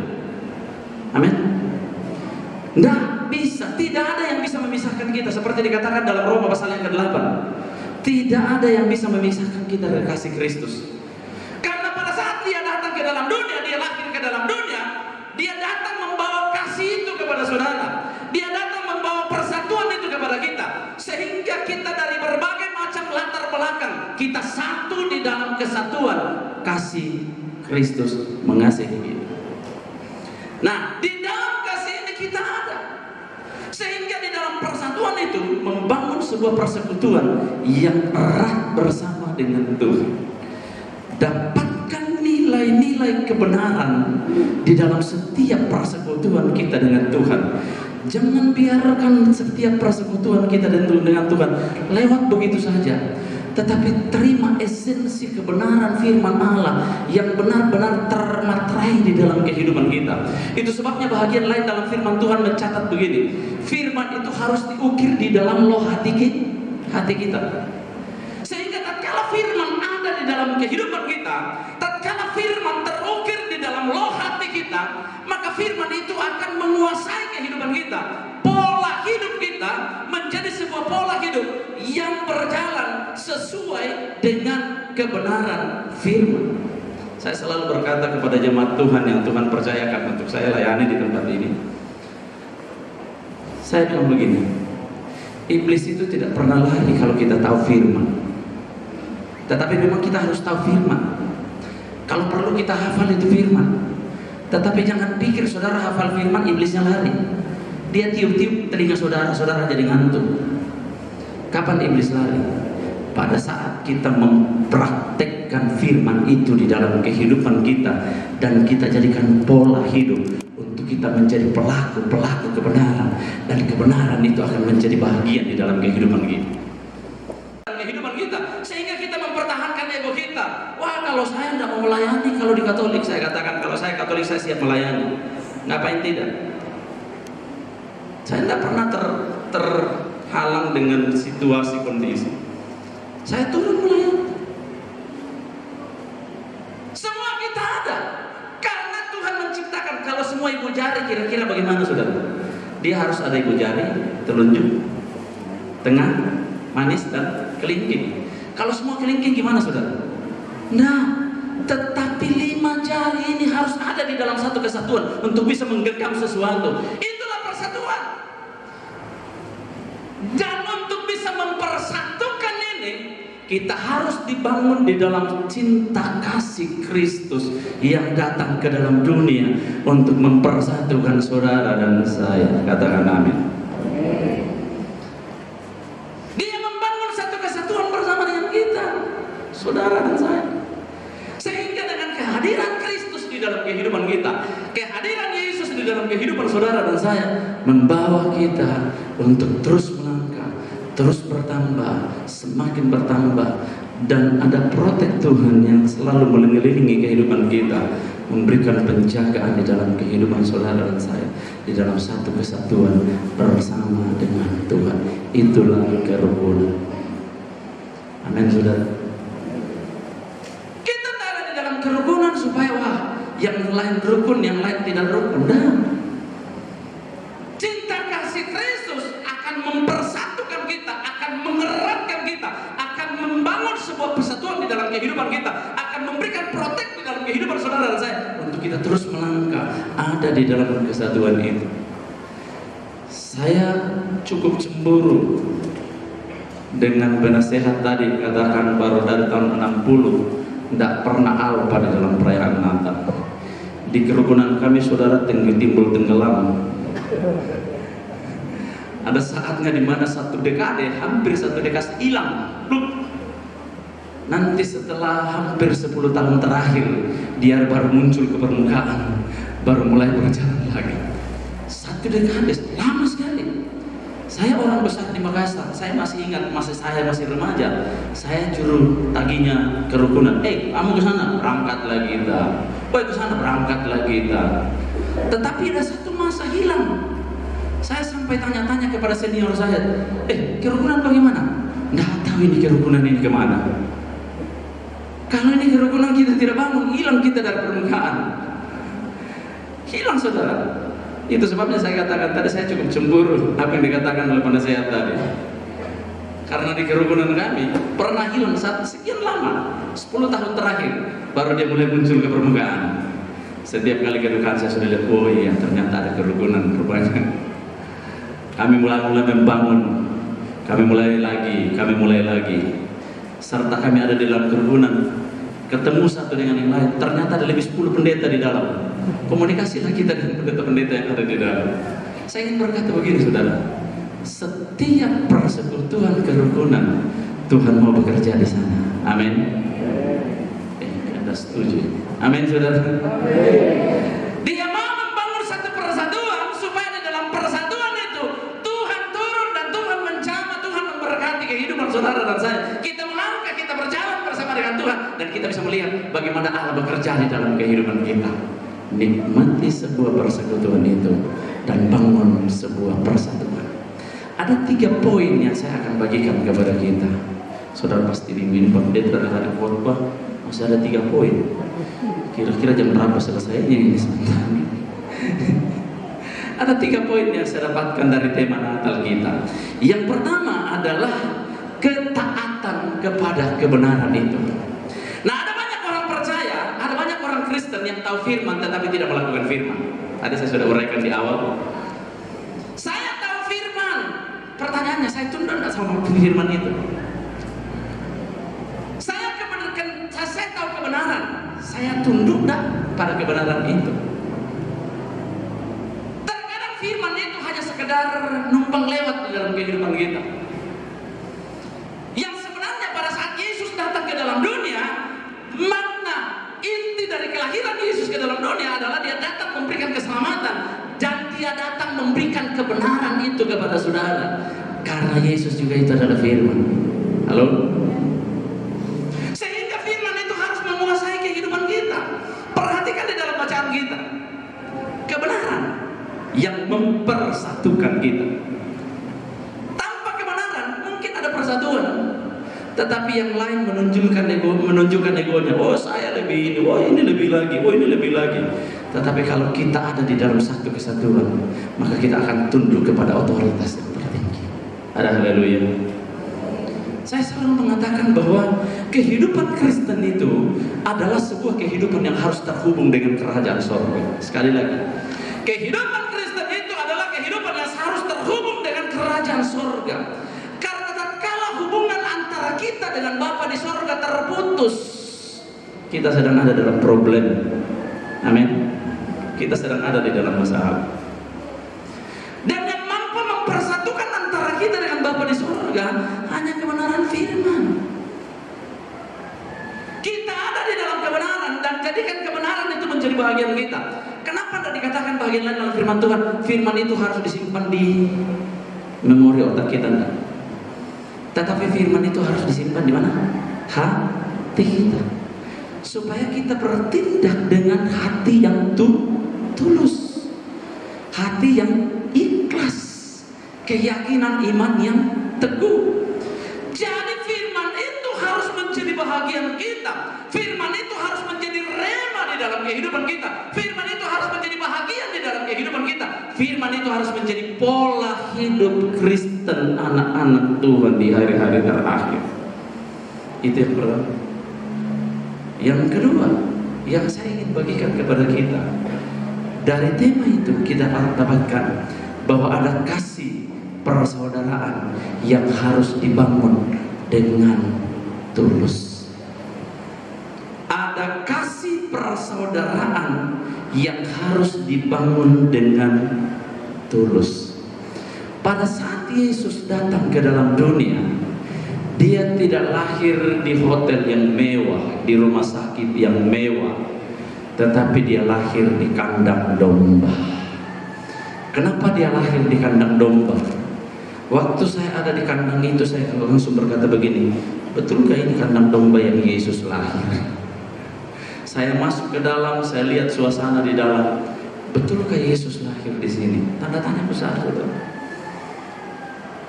Amin. Tidak bisa. Tidak ada yang bisa memisahkan kita. Seperti dikatakan dalam Roma pasal yang ke-8. Tidak ada yang bisa memisahkan kita dari kasih Kristus. Karena pada saat dia datang ke dalam dunia, dia lahir ke dalam dunia, dia datang membawa kasih itu kepada saudara. Dia datang membawa persatuan itu kepada kita. Sehingga kita dari berbagai macam latar belakang, kita satu di dalam kesatuan kasih Kristus mengasihi kita. Nah, di dalam kasih ini kita ada. Sehingga di dalam persatuan itu membangun sebuah persekutuan yang erat bersama dengan Tuhan. Dapatkan nilai-nilai kebenaran di dalam setiap persekutuan kita dengan Tuhan. Jangan biarkan setiap persekutuan kita dengan Tuhan lewat begitu saja. Tetapi terima esensi kebenaran firman Allah yang benar-benar termaterai di dalam kehidupan kita. Itu sebabnya bahagian lain dalam firman Tuhan mencatat begini, firman itu harus diukir di dalam loh hati kita. Sehingga tatkala firman ada di dalam kehidupan kita, tatkala firman terukir di dalam loh hati kita, maka firman itu akan menguasai kehidupan kita. Pola hidup kita menjadi sebuah pola hidup yang berjalan sesuai dengan kebenaran firman. Saya selalu berkata kepada jemaat Tuhan yang Tuhan percayakan untuk saya layani di tempat ini, saya bilang begini, iblis itu tidak pernah lari kalau kita tahu firman. Tetapi memang kita harus tahu firman. Kalau perlu kita hafal itu firman. Tetapi jangan pikir saudara hafal firman iblisnya lari. Dia tiup-tiup telinga saudara, saudara jadi ngantuk. Kapan iblis lari? Pada saat kita mempraktekkan firman itu di dalam kehidupan kita dan kita jadikan pola hidup untuk kita menjadi pelaku kebenaran, dan kebenaran itu akan menjadi bahagian di dalam kehidupan kita. Kehidupan kita, sehingga kita mempertahankan ego kita. Wah, kalau saya tidak mau melayani, kalau di Katolik, saya katakan kalau saya Katolik saya siap melayani. Ngapain tidak? Saya tidak pernah terhalang dengan situasi kondisi. Saya turun melayani. Semua kita ada karena Tuhan menciptakan. Kalau semua ibu jari kira-kira bagaimana saudara? Dia harus ada ibu jari, telunjuk, tengah, manis dan kelingking. Kalau semua kelingking gimana saudara? Nah, tetapi 5 jari ini harus ada di dalam satu kesatuan untuk bisa menggenggam sesuatu. Itulah persatuan. Dan untuk bisa mempersatukan ini, kita harus dibangun di dalam cinta kasih Kristus yang datang ke dalam dunia untuk mempersatukan saudara dan saya. Katakan amin. Dia membangun satu kesatuan bersama dengan kita, saudara dan saya. Sehingga dengan kehadiran Kristus di dalam kehidupan kita, kehadiran Yesus di dalam kehidupan saudara dan saya, membawa kita untuk terus melangkah, terus bertambah, semakin bertambah, dan ada protek Tuhan yang selalu mengelilingi kehidupan kita, memberikan penjagaan di dalam kehidupan saudara dan saya, di dalam satu kesatuan bersama dengan Tuhan. Itulah kerukunan. Amin saudara. Kita ada di dalam kerukunan supaya wah, yang lain rukun, yang lain tidak rukun. Nah, cinta kasih Kristus akan mempersatukan kita, akan mengeratkan kita, akan membangun sebuah persatuan di dalam kehidupan kita, akan memberikan protek di dalam kehidupan saudara dan saya, untuk kita terus melangkah ada di dalam kesatuan itu. Saya cukup cemburu dengan penasehat tadi, katakan baru dari tahun 60 tidak pernah alpa di dalam perayaan Natal. Di kerukunan kami saudara timbul tenggelam. Ada saatnya di mana hampir satu dekade hilang. Nanti setelah hampir 10 tahun terakhir, dia baru muncul ke permukaan, baru mulai berjalan lagi. Satu dekade lama sekali. Saya orang besar di Makassar, saya masih ingat saya masih remaja, saya juru taginya kerukunan. Kamu ke sana, berangkat lagi kita. Ke sana, berangkat lagi kita. Tetapi ada satu masa hilang. Saya sampai tanya-tanya kepada senior saya, kerukunan bagaimana? Nggak tahu ini kerukunan ini kemana. Kalau ini kerukunan kita tidak bangun, hilang kita dari permukaan. Hilang saudara. Itu sebabnya saya katakan tadi, saya cukup cemburu apa yang dikatakan oleh penasehat tadi. Karena di kerukunan kami pernah hilang sekian lama, 10 tahun terakhir baru dia mulai muncul ke permukaan. Setiap kali kedukaan saya sudah lihat, oh iya ternyata ada kerukunan rupanya. Kami mulai membangun, kami mulai lagi. Serta kami ada di dalam kerukunan, ketemu satu dengan yang lain, ternyata ada lebih 10 pendeta di dalam. Komunikasilah kita dengan pendeta-pendeta yang ada di dalam. Saya ingin berkata begini saudara, setiap persekutuan kerukunan Tuhan mau bekerja di sana. Amin. Anda setuju? Amin saudara. Dia mau membangun satu persatuan supaya di dalam persatuan itu Tuhan turun dan Tuhan menjamah, Tuhan memberkati kehidupan saudara dan saya. Kita melangkah, kita berjalan bersama dengan Tuhan, dan kita bisa melihat bagaimana Allah bekerja di dalam kehidupan kita. Nikmati sebuah persekutuan itu dan bangun sebuah persatuan. Ada 3 poin yang saya akan bagikan kepada kita. Saudara pasti minggu ini pendeta ada khotbah, masih ada 3 poin. Kira-kira jam berapa selesainya ini sebentar. Ada 3 poin yang saya dapatkan dari tema Natal kita. Yang pertama adalah ketaatan kepada kebenaran itu. Nah, ada banyak orang percaya, ada banyak orang Kristen yang tahu firman tetapi tidak melakukan firman. Tadi saya sudah uraikan di awal. Saya tahu firman. Pertanyaannya, saya tunduk enggak sama firman itu? Saya tahu kebenaran. Saya tunduk enggak pada kebenaran itu? Terkadang firman itu hanya sekedar numpang lewat di dalam kehidupan kita. Yang sebenarnya pada saat Yesus datang ke dalam dunia, makna inti dari kelahiran Yesus ke dalam dunia adalah dia datang memberikan keselamatan, dan dia datang memberikan kebenaran itu kepada saudara. Karena Yesus juga itu adalah firman. Halo? Sehingga firman itu harus menguasai kehidupan kita. Perhatikan di dalam bacaan kita. Kebenaran yang mempersatukan kita. Tanpa kebenaran mungkin ada persatuan, tetapi yang lain menunjukkan egonya. Oh saya lebih ini, oh ini lebih lagi, oh ini lebih lagi. Tetapi kalau kita ada di dalam satu kesatuan, maka kita akan tunduk kepada otoritas yang tertinggi. Ada haleluya. Saya selalu mengatakan bahwa kehidupan Kristen itu adalah sebuah kehidupan yang harus terhubung dengan kerajaan sorga. Sekali lagi, kehidupan Kristen itu adalah kehidupan yang harus terhubung dengan kerajaan sorga. Karena tatkala hubungan antara kita dengan Bapa di sorga terputus, kita sedang ada dalam problem. Amin. Kita sedang ada di dalam masalah. Dan yang mampu mempersatukan antara kita dengan Bapa di sorga hanya kebenaran firman. Kita ada di dalam kebenaran dan jadikan kebenaran itu menjadi bagian kita. Kenapa tidak dikatakan bagian lain dalam firman Tuhan? Firman itu harus disimpan di memori otak kita, enggak? Tetapi firman itu harus disimpan di mana? Hati kita. Supaya kita bertindak dengan hati yang tulus, hati yang ikhlas, keyakinan iman yang teguh. Jadi firman itu harus menjadi bahagian kita. Firman itu harus menjadi rema di dalam kehidupan kita. Firman itu harus menjadi bahagian di dalam kehidupan kita. Firman itu harus menjadi pola hidup Kristen anak-anak Tuhan di hari-hari terakhir. Itu yang pertama. Yang kedua, yang saya ingin bagikan kepada kita, dari tema itu kita dapatkan bahwa ada kasih persaudaraan yang harus dibangun dengan tulus. Ada kasih persaudaraan yang harus dibangun dengan tulus. Pada saat Yesus datang ke dalam dunia, Dia tidak lahir di hotel yang mewah, di rumah sakit yang mewah, tetapi Dia lahir di kandang domba. Kenapa Dia lahir di kandang domba? Waktu saya ada di kandang itu, saya langsung berkata begini, betulkah ini kandang domba yang Yesus lahir? Saya masuk ke dalam, saya lihat suasana di dalam, betulkah Yesus lahir di sini? Tanda tanya besar, saudara.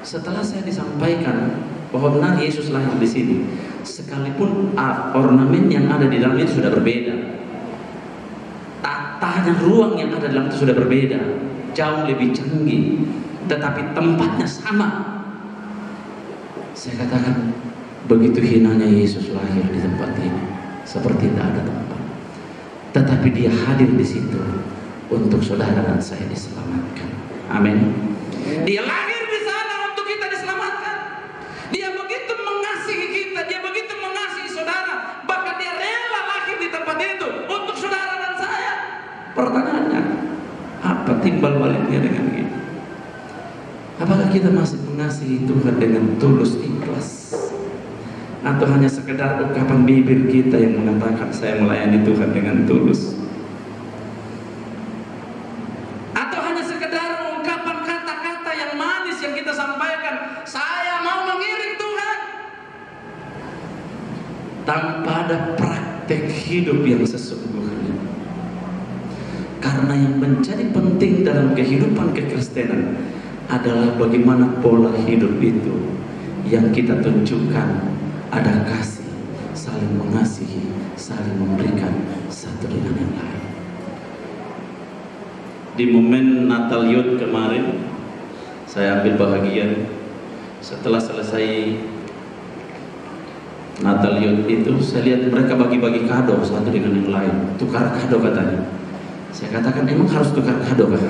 Setelah saya disampaikan bahwa benar Yesus lahir di sini, sekalipun ornamen yang ada di dalam itu sudah berbeda, tatanya ruang yang ada di dalam itu sudah berbeda, jauh lebih canggih, tetapi tempatnya sama. Saya katakan, begitu hinanya Yesus lahir di tempat ini, seperti tidak ada tempat. Tetapi Dia hadir di situ untuk saudara dan saya diselamatkan. Amin. Dia lahir di sana untuk kita diselamatkan. Dia begitu mengasihi kita, Dia begitu mengasihi saudara, bahkan Dia rela lahir di tempat itu untuk saudara dan saya. Pertanyaannya, apa timbal baliknya dengan kita? Apakah kita masih mengasihi Tuhan dengan tulus ikhlas? Atau hanya sekedar ungkapan bibir kita yang mengatakan saya melayani Tuhan dengan tulus? Atau hanya sekedar ungkapan kata-kata yang manis yang kita sampaikan, saya mau mengiring Tuhan, tanpa ada praktek hidup yang sesungguhnya? Karena yang menjadi penting dalam kehidupan kekristenan adalah bagaimana pola hidup itu yang kita tunjukkan. Ada kasih, saling mengasihi, saling memberikan satu dengan yang lain. Di momen Natal Youth kemarin, saya ambil bahagian. Setelah selesai Natal Youth itu, saya lihat mereka bagi-bagi kado satu dengan yang lain. Tukar kado katanya. Saya katakan, emang harus tukar kado kan?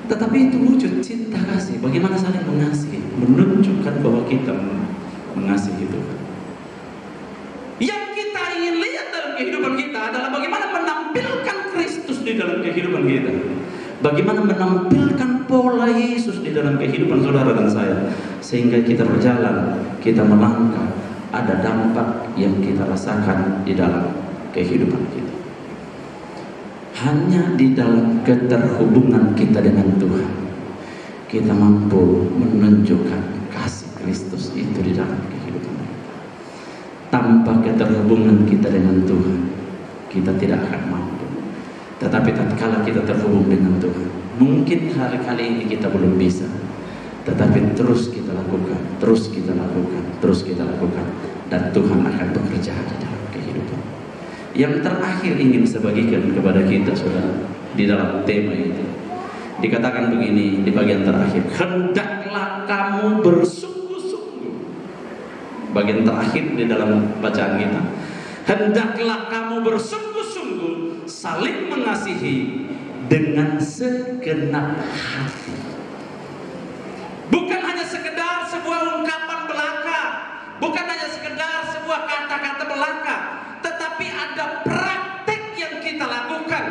Tetapi itu wujud cinta kasih. Bagaimana saling mengasihi, menunjukkan bahwa kita mengasihi Tuhan. Yang kita ingin lihat dalam kehidupan kita adalah bagaimana menampilkan Kristus di dalam kehidupan kita. Bagaimana menampilkan pola Yesus di dalam kehidupan saudara dan saya, sehingga kita berjalan, kita melangkah, ada dampak yang kita rasakan di dalam kehidupan kita. Hanya di dalam keterhubungan kita dengan Tuhan, kita mampu menunjukkan kasih Kristus itu di dalam kehidupan kita. Tanpa keterhubungan kita dengan Tuhan, kita tidak akan mampu. Tetapi tatkala kita terhubung dengan Tuhan, mungkin hari kali ini kita belum bisa, tetapi terus kita lakukan, terus kita lakukan, terus kita lakukan, dan Tuhan akan bekerja di dalam kehidupan. Yang terakhir ingin saya bagikan kepada kita, saudara, di dalam tema itu dikatakan begini di bagian terakhir, hendaklah kamu bersungguh-sungguh. Bagian terakhir di dalam bacaan kita, hendaklah kamu bersungguh-sungguh saling mengasihi dengan segenap hati. Bukan hanya sekedar sebuah ungkapan belaka, bukan hanya sekedar sebuah kata-kata belaka, tetapi ada praktek yang kita lakukan,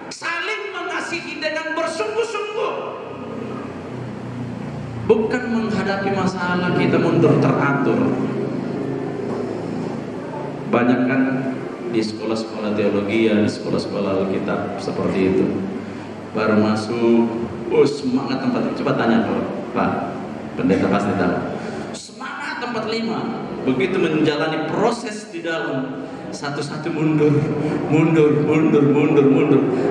saling mengasihi dengan bersungguh-sungguh. Bukan menghadapi masalah kita mundur teratur. Banyak kan di sekolah-sekolah teologi, di sekolah-sekolah Alkitab seperti itu. Baru masuk, semangat tempat. Coba tanya Pak Pendeta pasti tahu. Semangat tempat 5. Begitu menjalani proses di dalam, satu-satu mundur.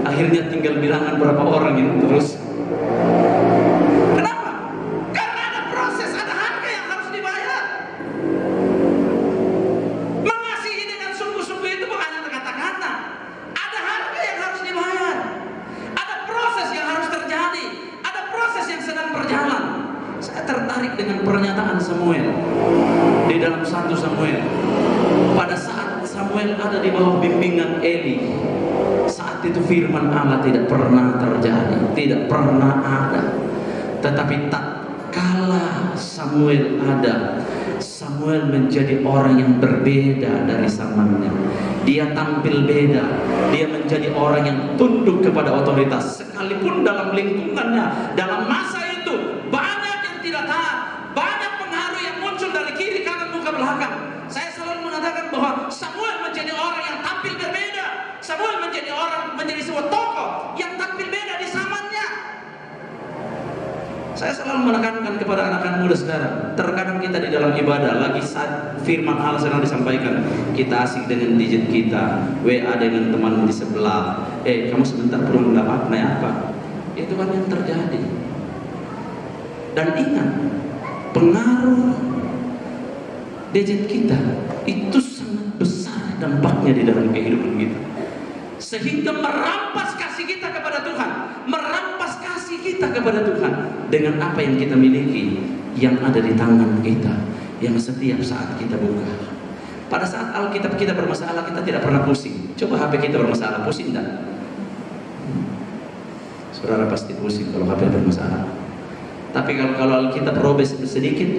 Akhirnya tinggal bilangan berapa orang yang terus. Kenapa? Karena ada proses, ada harga yang harus dibayar. Mengasihi dengan sungguh-sungguh itu bukan hanya kata-kata. Ada harga yang harus dibayar. Ada proses yang harus terjadi. Ada proses yang sedang berjalan. Saya tertarik dengan pernyataan pernyataan Samuel di dalam 1 Samuel. Pada saat Samuel ada di bawah bimbingan Eli, saat itu firman Allah tidak pernah terjadi, tidak pernah ada. Tetapi tak kala Samuel ada, Samuel menjadi orang yang berbeda dari zamannya. Dia tampil beda, dia menjadi orang yang tunduk kepada otoritas. Sekalipun dalam lingkungannya, dalam masa itu banyak yang tidak taat, banyak pengaruh yang muncul dari kiri kanan muka belakang. Saya selalu mengatakan bahwa Samuel menjadi orang yang tampil berbeda. Samuel menjadi sebuah tokoh yang tampil beda di zamannya. Saya selalu menekankan kepada anak-anak muda sekarang, terkadang kita di dalam ibadah lagi saat firman Allah sedang disampaikan, kita asik dengan gadget kita, WA dengan teman di sebelah, kamu sebentar perlu makna apa? Itu kan yang terjadi. Dan ingat, pengaruh gadget kita itu sangat besar dampaknya di dalam kehidupan kita, sehingga merampas kasih kita kepada Tuhan, merampas kasih kita kepada Tuhan dengan apa yang kita miliki, yang ada di tangan kita, yang setiap saat kita buka. Pada saat Alkitab kita bermasalah, kita tidak pernah pusing. Coba HP kita bermasalah, pusing enggak? Saudara pasti pusing kalau HP bermasalah. Tapi kalau Alkitab robek sedikit,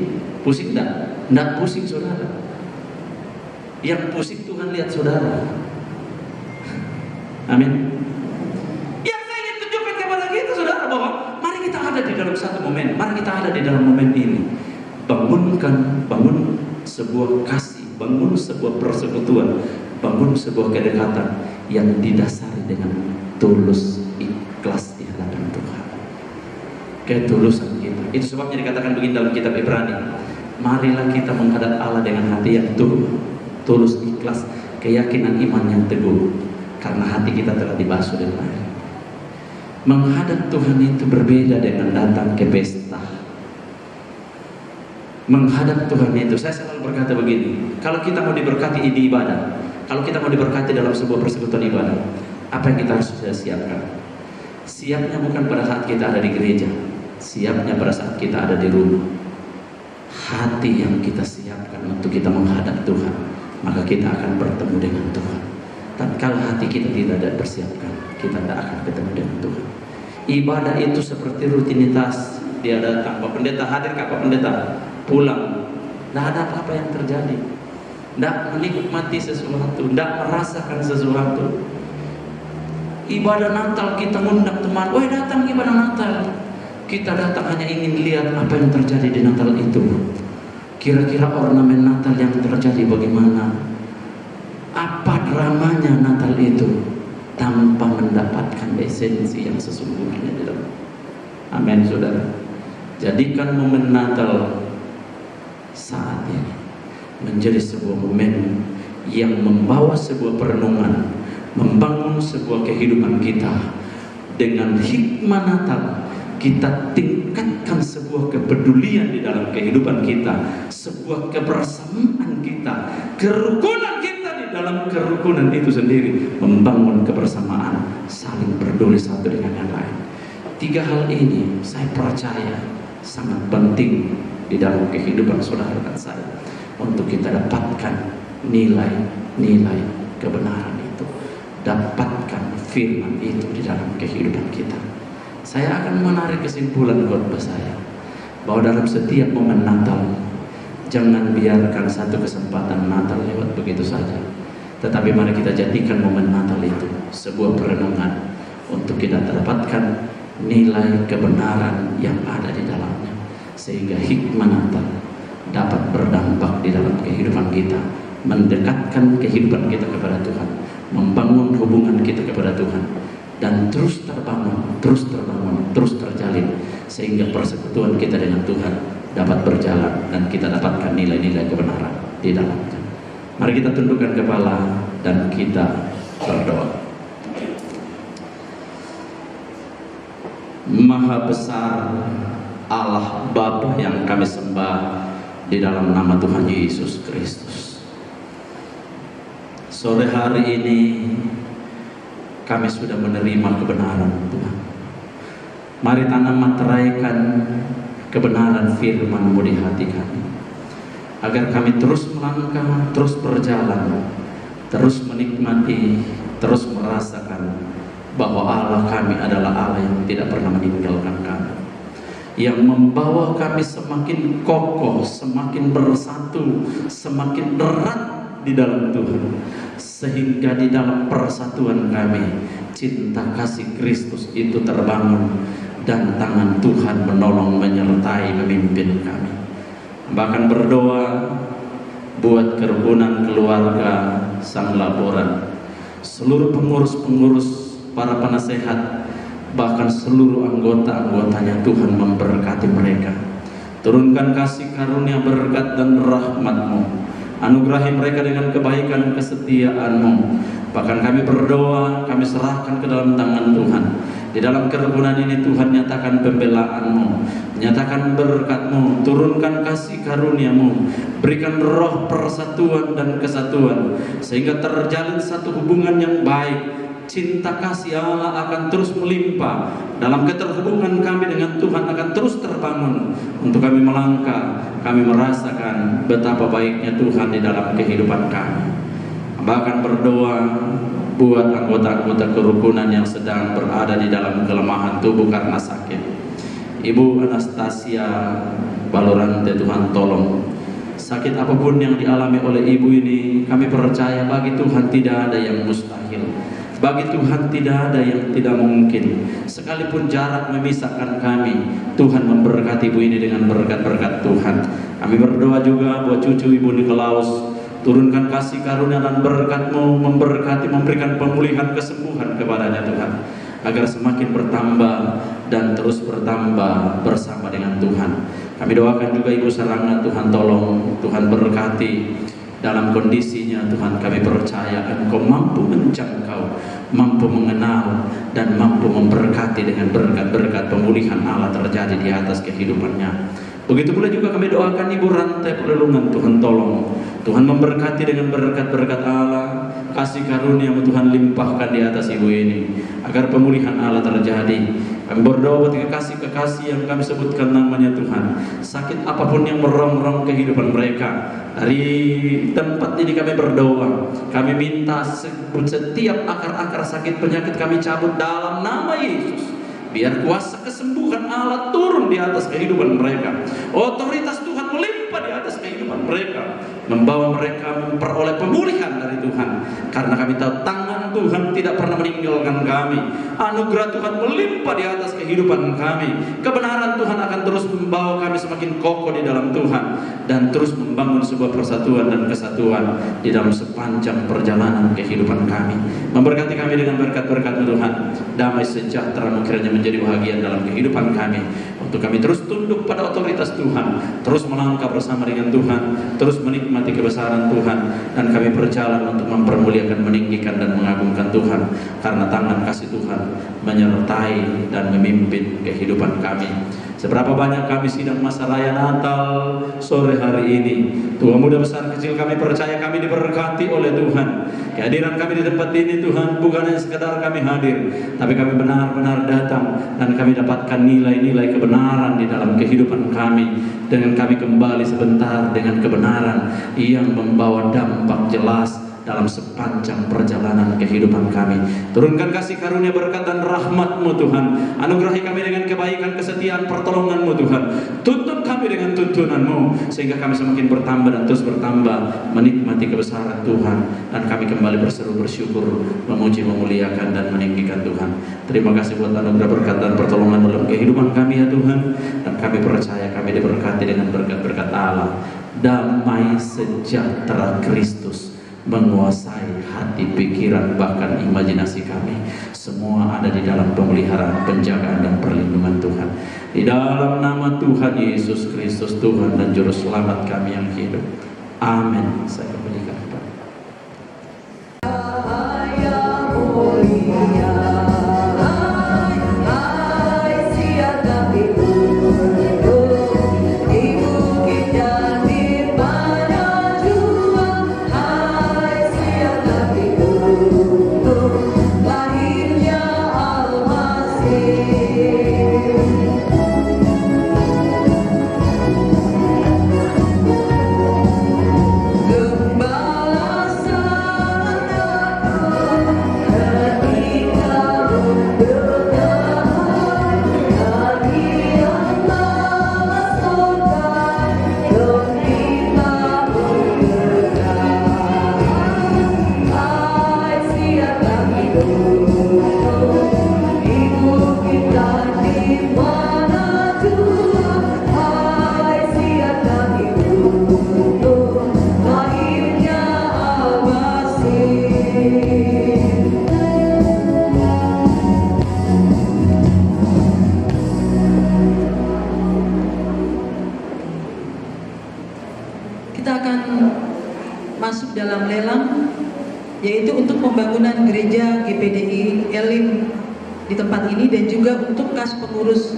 pusing enggak? Enggak pusing, saudara. Yang pusing Tuhan lihat saudara. Amin. Yang saya ingin tunjukkan kepada kita, saudara, bahwa mari kita ada di dalam satu momen. Mari kita ada di dalam momen ini. Bangun sebuah kasih, bangun sebuah persekutuan, bangun sebuah kedekatan yang didasari dengan tulus, ikhlas di hadapan Tuhan. Ketulusan kita. Itu sebabnya dikatakan begini dalam kitab Ibrani. Marilah kita menghadap Allah dengan hati yang tulus, ikhlas, keyakinan iman yang teguh. Karena hati kita telah dibasuh dengan air. Menghadap Tuhan itu berbeda dengan datang ke pesta. Menghadap Tuhan itu, saya selalu berkata begini, kalau kita mau diberkati di ibadah, kalau kita mau diberkati dalam sebuah persekutuan ibadah, apa yang kita harus sudah siapkan? Siapnya bukan pada saat kita ada di gereja, siapnya pada saat kita ada di rumah. Hati yang kita siapkan untuk kita menghadap Tuhan, maka kita akan bertemu dengan Tuhan. Dan kalau hati kita tidak ada persiapkan, kita tidak akan ketemu dengan Tuhan. Ibadah itu seperti rutinitas. Dia datang, Pak Pendeta hadir, Pak Pendeta pulang, tidak ada apa-apa yang terjadi, tidak menikmati sesuatu, tidak merasakan sesuatu. Ibadah Natal kita ngundang teman, woi datang ibadah Natal. Kita datang hanya ingin lihat apa yang terjadi di Natal itu. Kira-kira ornamen Natal yang terjadi bagaimana? Apa dramanya Natal itu, tanpa mendapatkan esensi yang sesungguhnya di dalam. Amin, saudara. Jadikan momen Natal saat ini menjadi sebuah momen yang membawa sebuah perenungan, membangun sebuah kehidupan kita. Dengan hikmah Natal kita tingkatkan sebuah kepedulian di dalam kehidupan kita, sebuah kebersamaan kita, kerukunan kita. Dalam kerukunan itu sendiri membangun kebersamaan, saling peduli satu dengan yang lain. 3 hal ini saya percaya sangat penting di dalam kehidupan saudara dan saya, untuk kita dapatkan nilai-nilai kebenaran itu, dapatkan firman itu di dalam kehidupan kita. Saya akan menarik kesimpulan khotbah saya bahwa dalam setiap momen Natal, jangan biarkan satu kesempatan Natal lewat begitu saja. Tetapi mari kita jadikan momen Natal itu sebuah perenungan untuk kita dapatkan nilai kebenaran yang ada di dalamnya, sehingga hikmah Natal dapat berdampak di dalam kehidupan kita, mendekatkan kehidupan kita kepada Tuhan, membangun hubungan kita kepada Tuhan, dan terus terbangun, terus terjalin, sehingga persekutuan kita dengan Tuhan dapat berjalan dan kita dapatkan nilai-nilai kebenaran di dalamnya. Mari kita tundukkan kepala dan kita berdoa. Maha besar Allah Bapa yang kami sembah di dalam nama Tuhan Yesus Kristus. Sore hari ini kami sudah menerima kebenaran Tuhan. Mari tanam materaikan kebenaran firman-Mu di hati kami, agar kami terus melangkah, terus berjalan, terus menikmati, terus merasakan bahwa Allah kami adalah Allah yang tidak pernah meninggalkan kami, yang membawa kami semakin kokoh, semakin bersatu, semakin erat di dalam Tuhan, sehingga di dalam persatuan kami cinta kasih Kristus itu terbangun dan tangan Tuhan menolong, menyertai, memimpin kami. Bahkan berdoa buat kerukunan keluarga Sang Laboran, seluruh pengurus-pengurus, para penasehat, bahkan seluruh anggota-anggotanya. Tuhan memberkati mereka, turunkan kasih karunia, berkat dan rahmat-Mu, anugerahi mereka dengan kebaikan kesetiaan-Mu. Bahkan kami berdoa, kami serahkan ke dalam tangan Tuhan. Di dalam kerukunan ini Tuhan nyatakan pembelaan-Mu, nyatakan berkat-Mu, turunkan kasih karunia-Mu, berikan roh persatuan dan kesatuan, sehingga terjalin satu hubungan yang baik. Cinta kasih Allah akan terus melimpah dalam keterhubungan kami dengan Tuhan, akan terus terbangun untuk kami melangkah. Kami merasakan betapa baiknya Tuhan di dalam kehidupan kami. Bahkan berdoa buat anggota-anggota kerukunan yang sedang berada di dalam kelemahan tubuh karena sakit. Ibu Anastasia Balorante, Tuhan tolong. Sakit apapun yang dialami oleh ibu ini, kami percaya bagi Tuhan tidak ada yang mustahil. Bagi Tuhan tidak ada yang tidak mungkin. Sekalipun jarak memisahkan kami, Tuhan memberkati ibu ini dengan berkat-berkat Tuhan. Kami berdoa juga buat cucu ibu Nikolaus, turunkan kasih karunia dan berkat-Mu, memberkati, memberikan pemulihan, kesembuhan kepadanya Tuhan, agar semakin bertambah dan terus bertambah bersama dengan Tuhan. Kami doakan juga Ibu Saranga, Tuhan tolong, Tuhan berkati dalam kondisinya. Tuhan, kami percaya Engkau mampu menjangkau, mampu mengenal, dan mampu memberkati dengan berkat-berkat pemulihan Allah terjadi di atas kehidupannya. Begitu pula juga kami doakan Ibu Rantai Pelelungan, Tuhan tolong, Tuhan memberkati dengan berkat-berkat Allah, kasih karunia-Mu Tuhan limpahkan di atas ibu ini, agar pemulihan Allah terjadi. Kami berdoa buat kekasih-kekasih yang kami sebutkan namanya Tuhan, sakit apapun yang merongrong kehidupan mereka, dari tempat ini kami berdoa, kami minta setiap akar-akar sakit penyakit kami cabut dalam nama Yesus. Biar kuasa kesembuhan Allah turun di atas kehidupan mereka, otoritas Tuhan melimpah di atas kehidupan mereka, membawa mereka memperoleh pemulihan dari Tuhan. Karena kami tahu tangan Tuhan tidak pernah meninggalkan kami, anugerah Tuhan melimpah di atas kehidupan kami, kebenaran Tuhan akan terus membawa kami semakin kokoh di dalam Tuhan, dan terus membangun sebuah persatuan dan kesatuan di dalam sepanjang perjalanan kehidupan kami. Memberkati kami dengan berkat-berkat Tuhan, damai sejahtera kiranya menjadi bahagian dalam kehidupan kami, untuk kami terus tunduk pada otoritas Tuhan, terus melangkah bersama dengan Tuhan, terus menikmati kebesaran Tuhan, dan kami berjalan untuk mempermuliakan, meninggikan dan mengagungkan Tuhan, karena tangan kasih Tuhan menyertai dan memimpin kehidupan kami. Seberapa banyak kami sidang masa raya Natal sore hari ini, Tuhan, muda besar kecil kami percaya kami diberkati oleh Tuhan. Kehadiran kami di tempat ini Tuhan bukan hanya sekedar kami hadir, tapi kami benar-benar datang dan kami dapatkan nilai-nilai kebenaran di dalam kehidupan kami, dengan kami kembali sebentar dengan kebenaran yang membawa dampak jelas dalam sepanjang perjalanan kehidupan kami. Turunkan kasih karunia, berkat dan rahmat-Mu Tuhan, anugerahi kami dengan kebaikan, kesetiaan, pertolongan-Mu Tuhan, tuntun kami dengan tuntunan-Mu, sehingga kami semakin bertambah dan terus bertambah menikmati kebesaran Tuhan, dan kami kembali berseru bersyukur, memuji, memuliakan dan meninggikan Tuhan. Terima kasih buat anugerah, berkat dan pertolongan dalam kehidupan kami ya Tuhan, dan kami percaya kami diberkati dengan berkat-berkat Allah. Damai sejahtera Kristus menguasai hati, pikiran, bahkan imajinasi kami. Semua ada di dalam pemeliharaan, penjagaan dan perlindungan Tuhan. Di dalam nama Tuhan Yesus Kristus, Tuhan dan Juru Selamat kami yang hidup. Amin. Saya kembalikan kepada untuk pembangunan gereja GPDI Elim di tempat ini dan juga untuk kas pengurus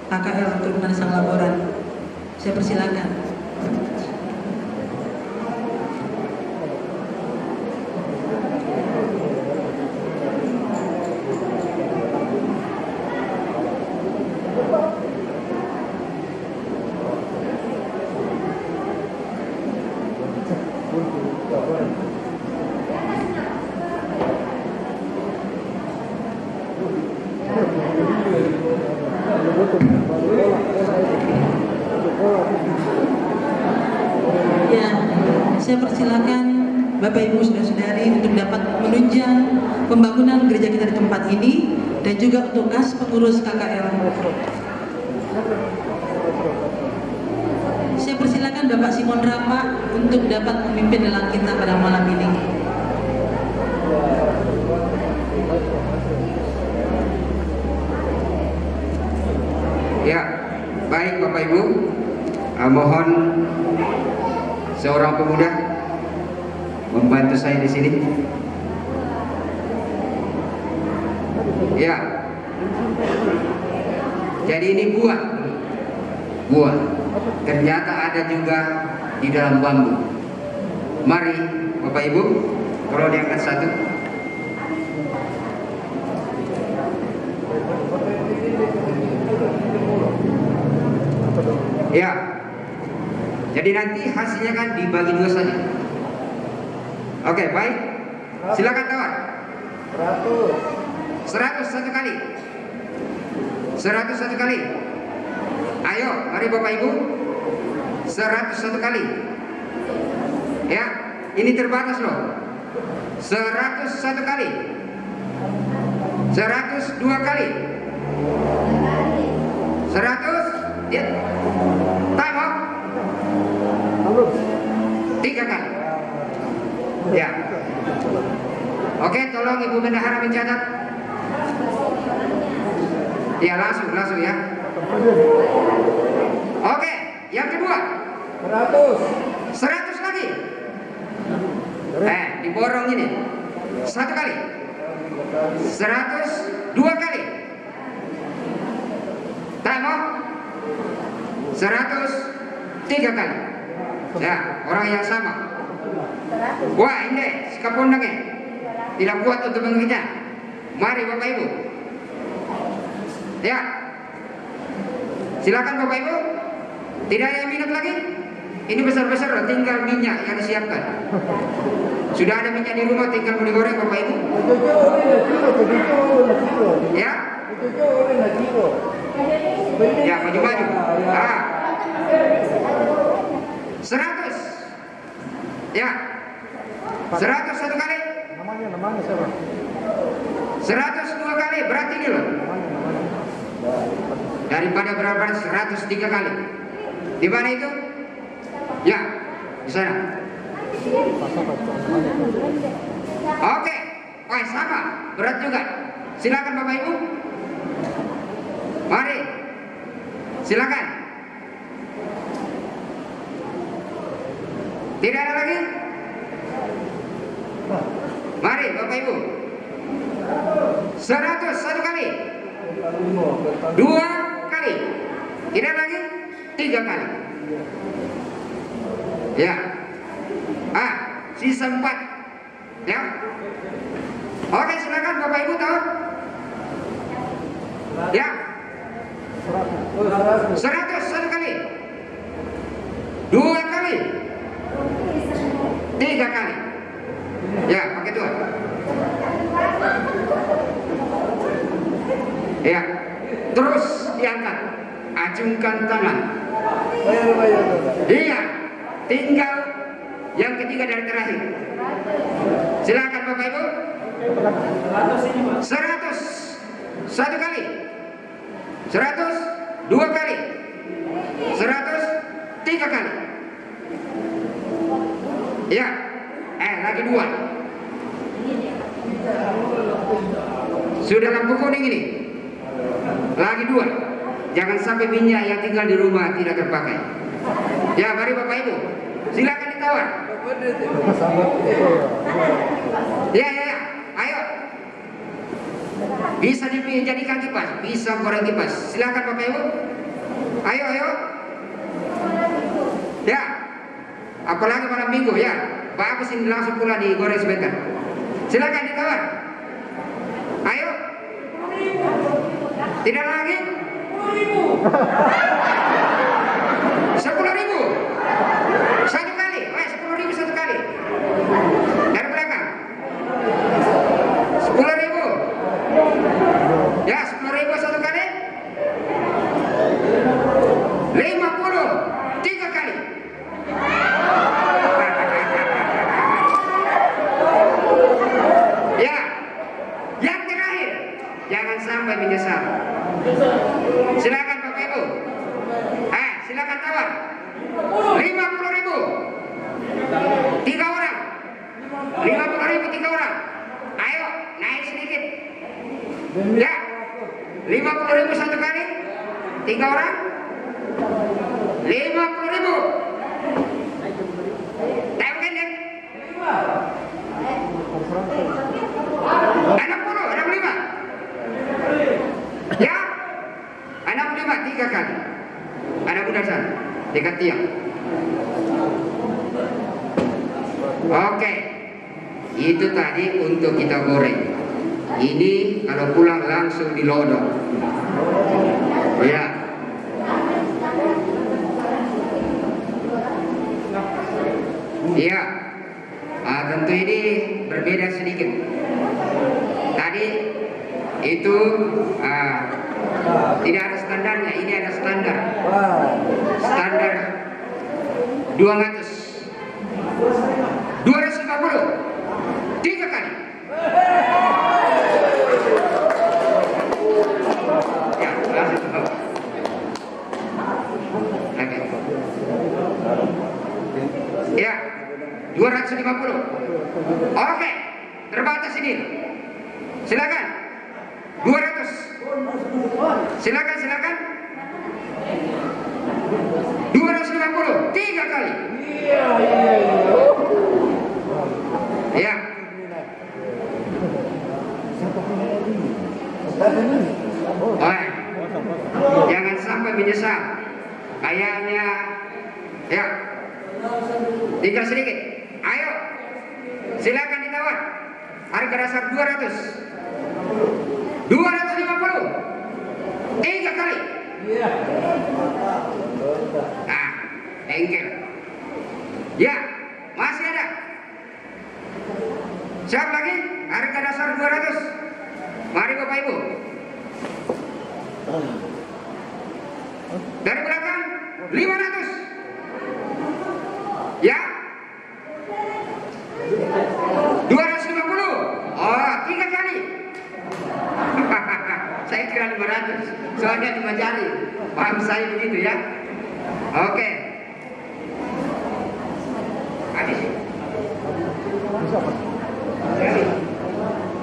KKL Kerukunan Sang Laboran. Saya persilakan. Ya, saya persilakan Bapak Ibu Saudara-saudari untuk dapat menunjang pembangunan gereja kita di tempat ini dan juga untuk kas pengurus KKL. Saya persilakan Bapak Simon Rama untuk dapat memimpin lelang kita pada malam ini. Ya, baik Bapak Ibu, mohon seorang pemuda membantu saya di sini. Ya, jadi ini buah. Ternyata ada juga di dalam bambu. Mari Bapak Ibu, tolong diangkat satu. Ya, jadi nanti hasilnya kan dibagi dua saja. Oke, baik. Silakan tawar. 100 satu kali. 100 satu kali. Ayo, mari Bapak Ibu. 101 kali. Ya, ini terbatas loh. 101 kali. 102 kali. 100. Ya. Time up. 3 kali. Ya. Oke, tolong Ibu Bendahara mencatat. Ya, langsung ya. Oke, yang kedua. 100 lagi. Diborong ini. 1 kali. 102 kali. Time up. 103 kali. Ya, orang yang sama. Wah, ini sikap pundangnya tidak kuat untuk mengejar. Mari Bapak Ibu. Ya, silakan Bapak Ibu. Tidak ada yang minat lagi. Ini besar-besar loh, tinggal minyak yang disiapkan. Sudah ada minyak di rumah, tinggal mau digoreng Bapak Ibu. Ya. Ya, maju-maju. 100. Ya. 100 satu kali. 102 kali, berarti ini loh. Daripada berapa 103 kali. Di mana itu? Ya, di sana. Oke. Wah, sama, berat juga. Silakan Bapak Ibu. Mari. Silakan. Tidak ada lagi? Mari Bapak Ibu. 100 satu kali. 2 kali. Tidak lagi? 3 kali. Ya. Sisa 4. Ya. Oke, silakan Bapak Ibu tahu. Ya. 100 satu kali. 2 kali. 3 kali. Ya, pakai Tuhan. Ya. Terus diangkat. Acungkan tangan. Iya. Tinggal yang ketiga dari terakhir. Silakan Bapak Ibu. 100 satu kali. 100 2 kali. 100 3 kali. Ya. Lagi 2. Sudah lampu kuning ini. Lagi 2. Jangan sampai minyak yang tinggal di rumah tidak terpakai. Ya, mari Bapak Ibu. Silakan ditawar. Ya, ayo. Bisa dijadikan kipas, bisa goreng kipas. Silakan Bapak Ibu. Ayo. Ya. Apalagi malam minggu ya. Bagus ini langsung pulang digoreng sebentar. Silakan ditawar. Ayo. Tidak lagi? 10.000. Satu kali. 10.000 satu kali. Dari belakang. 10.000. Ya, 10.000 satu kali. 50. 3 kali. Ya. Yang terakhir, jangan sampai menyesal. Silakan Bapak Ibu. Silakan tawar. 50.000. 3 orang. 50.000 3 orang. Ayo, naik sedikit. Ya. 50.000 satu kali. 3 orang. 50.000. Tahu kan ya? 65. Ya. 65 3 kali. Anak muda sana, dekat tiang. Oke. Itu tadi untuk kita goreng. Ini kalau pulang langsung dilodok. Ya. Iya. Tentu ini berbeda sedikit. Tadi itu tidak ada standarnya, ini ada standar. Standar 200. 250. 3 kali. Ya, langsung. Oke. Ya, 250. Oke, terbatas ini. Silakan. 200. Silakan. 250. 3 kali. Ya. Jangan sampai menyesal. Kayaknya ya. Tinggal sedikit. Ayo. Silakan ditawar. Harga dasar 200. 250. 3 kali. Engkel. Ya, masih ada. Siap lagi? Harga dasar 200. Mari Bapak Ibu. Dari belakang 500. Ya. 250. Oh, 3 kali. Saya kira 500. Soalnya cuma jari. Paham saya begitu ya. Oke. Habis.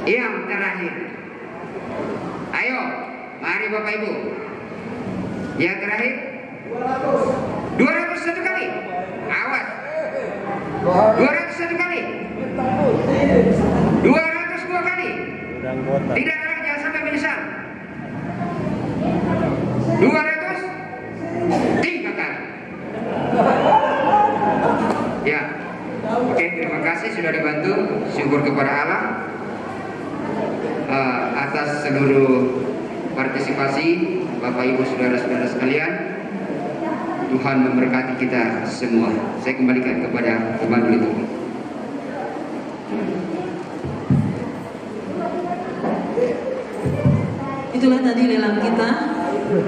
Yang terakhir. Ayo, mari Bapak Ibu. Yang terakhir 200 satu kali. Awas. 200 satu kali. 200 2 kali. Tidak ada lagi, jangan sampai menyesal. 200 3 kali. Ya. Oke, terima kasih sudah dibantu. Syukur kepada Allah atas seluruh partisipasi Bapak Ibu saudara-saudara sekalian. Tuhan memberkati kita semua. Saya kembalikan kepada Teman itu. Itulah tadi lelang kita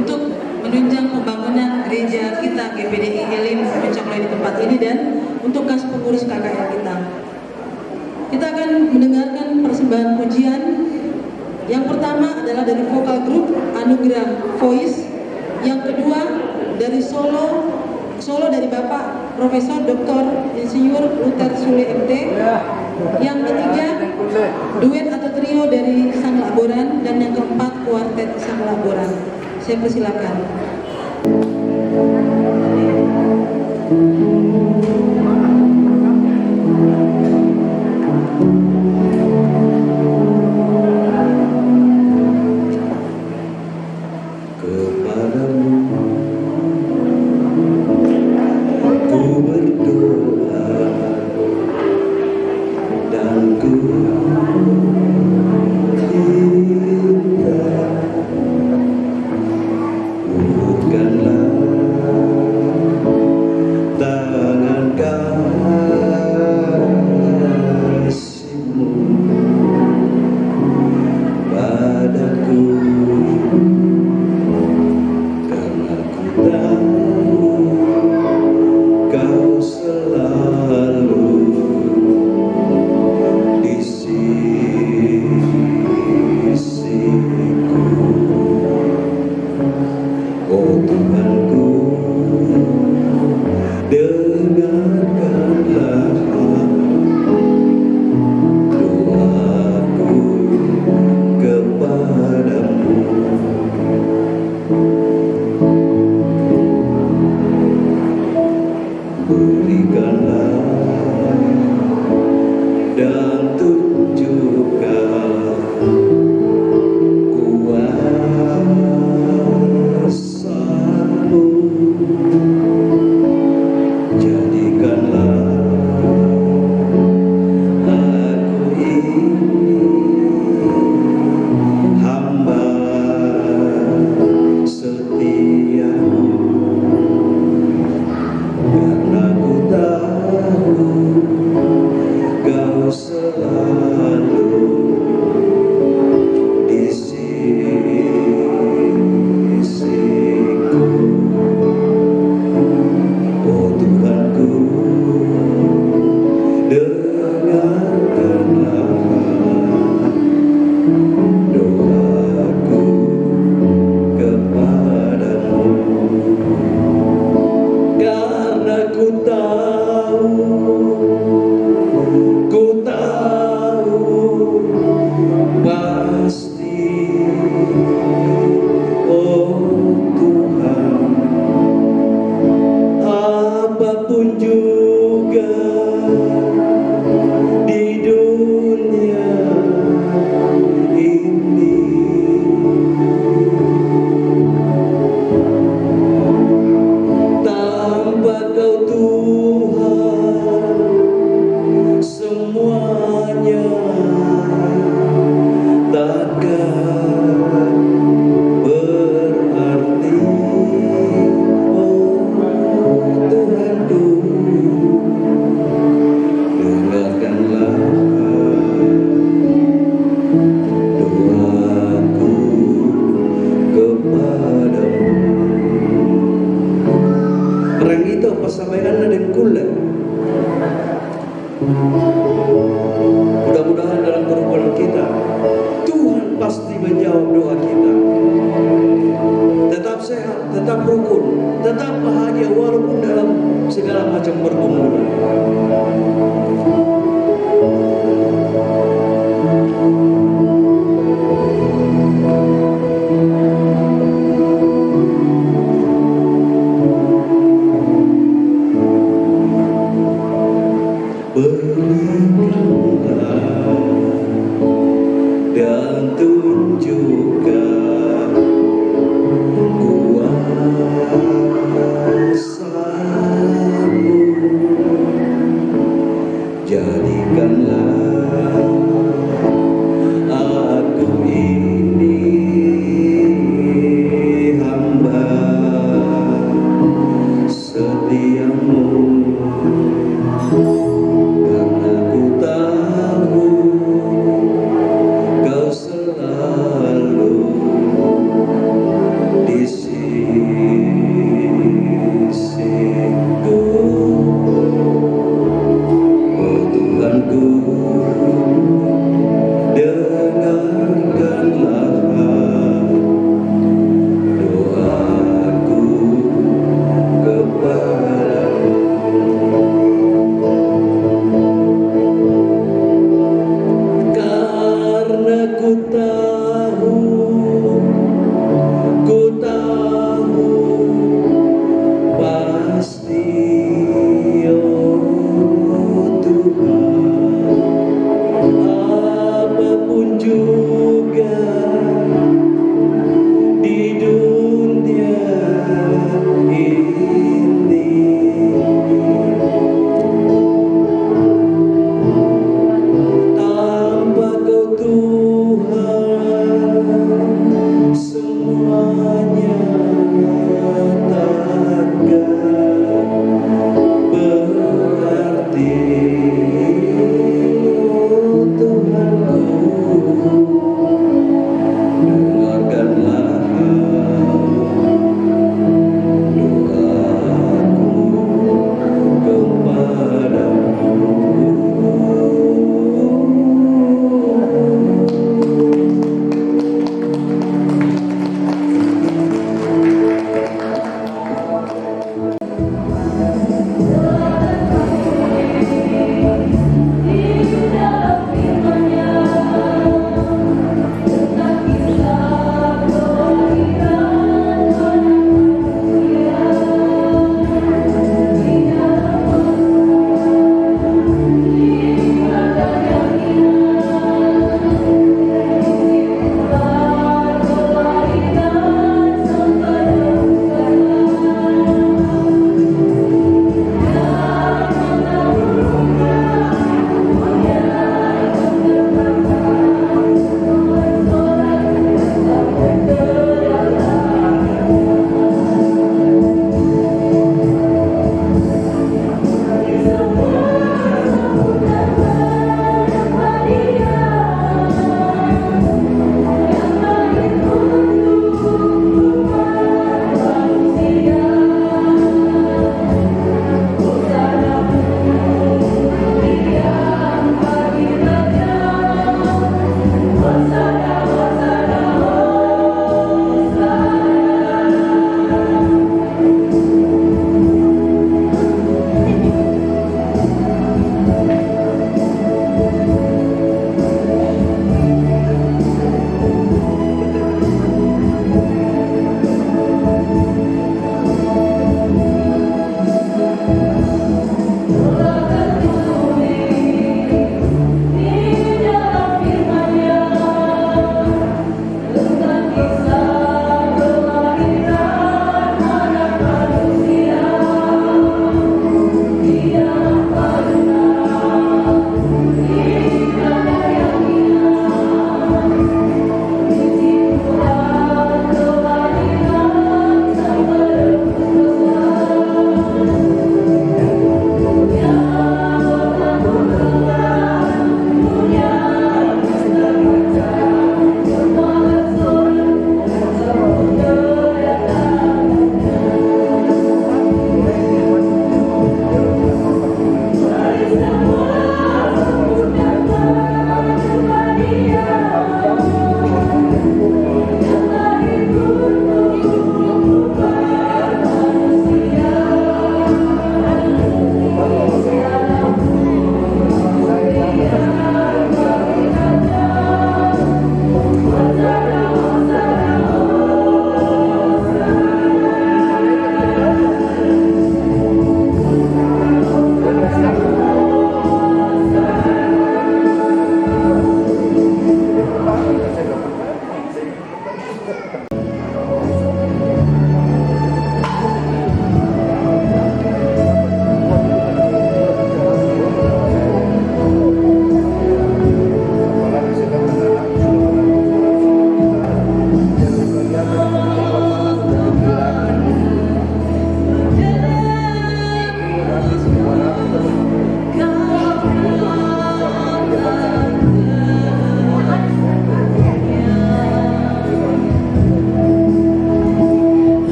untuk menunjang pembangunan gereja kita GPDI Elim Mencokloe di tempat ini dan untuk kas pengurus KKR kita. Kita akan mendengarkan persembahan pujian. Yang pertama adalah dari vokal grup Anugerah Voice. Yang kedua dari solo dari Bapak Profesor Dr. Insinyur Luther Sule MT. Yang ketiga duet atau trio dari Sang Laboran dan yang keempat kuartet Sang Laboran. Saya persilakan. Ku tahu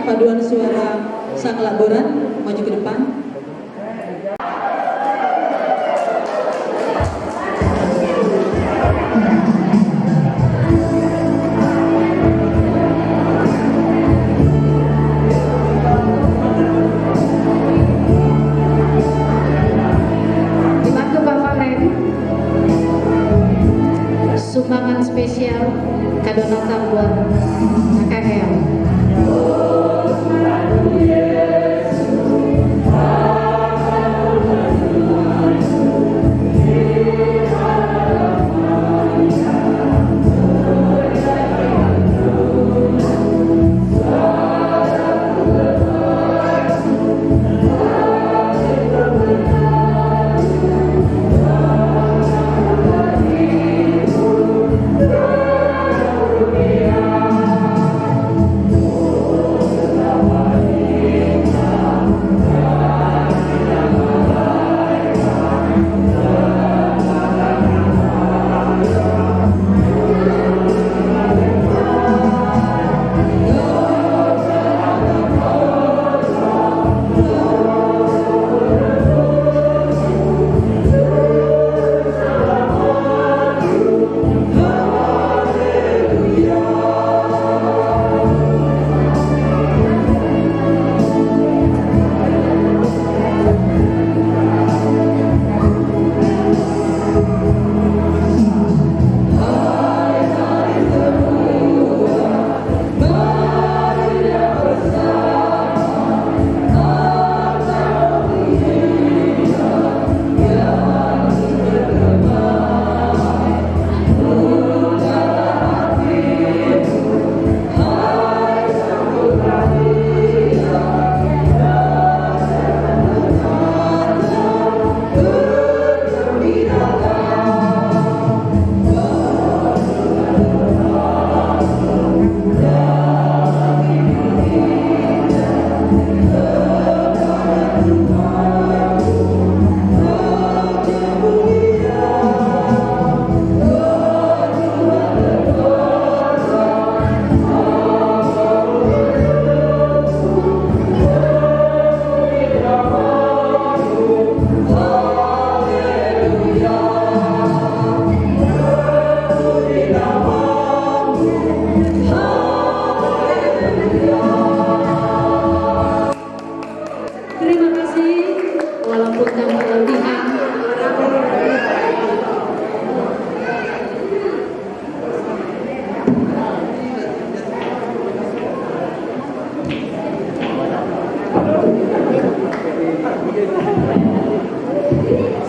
paduan suara sang laboran maju ke depan. Dibantu Pak Valen. Sumbangan spesial kado Natal buat KKL. Terima kasih, walaupun tanpa latihan.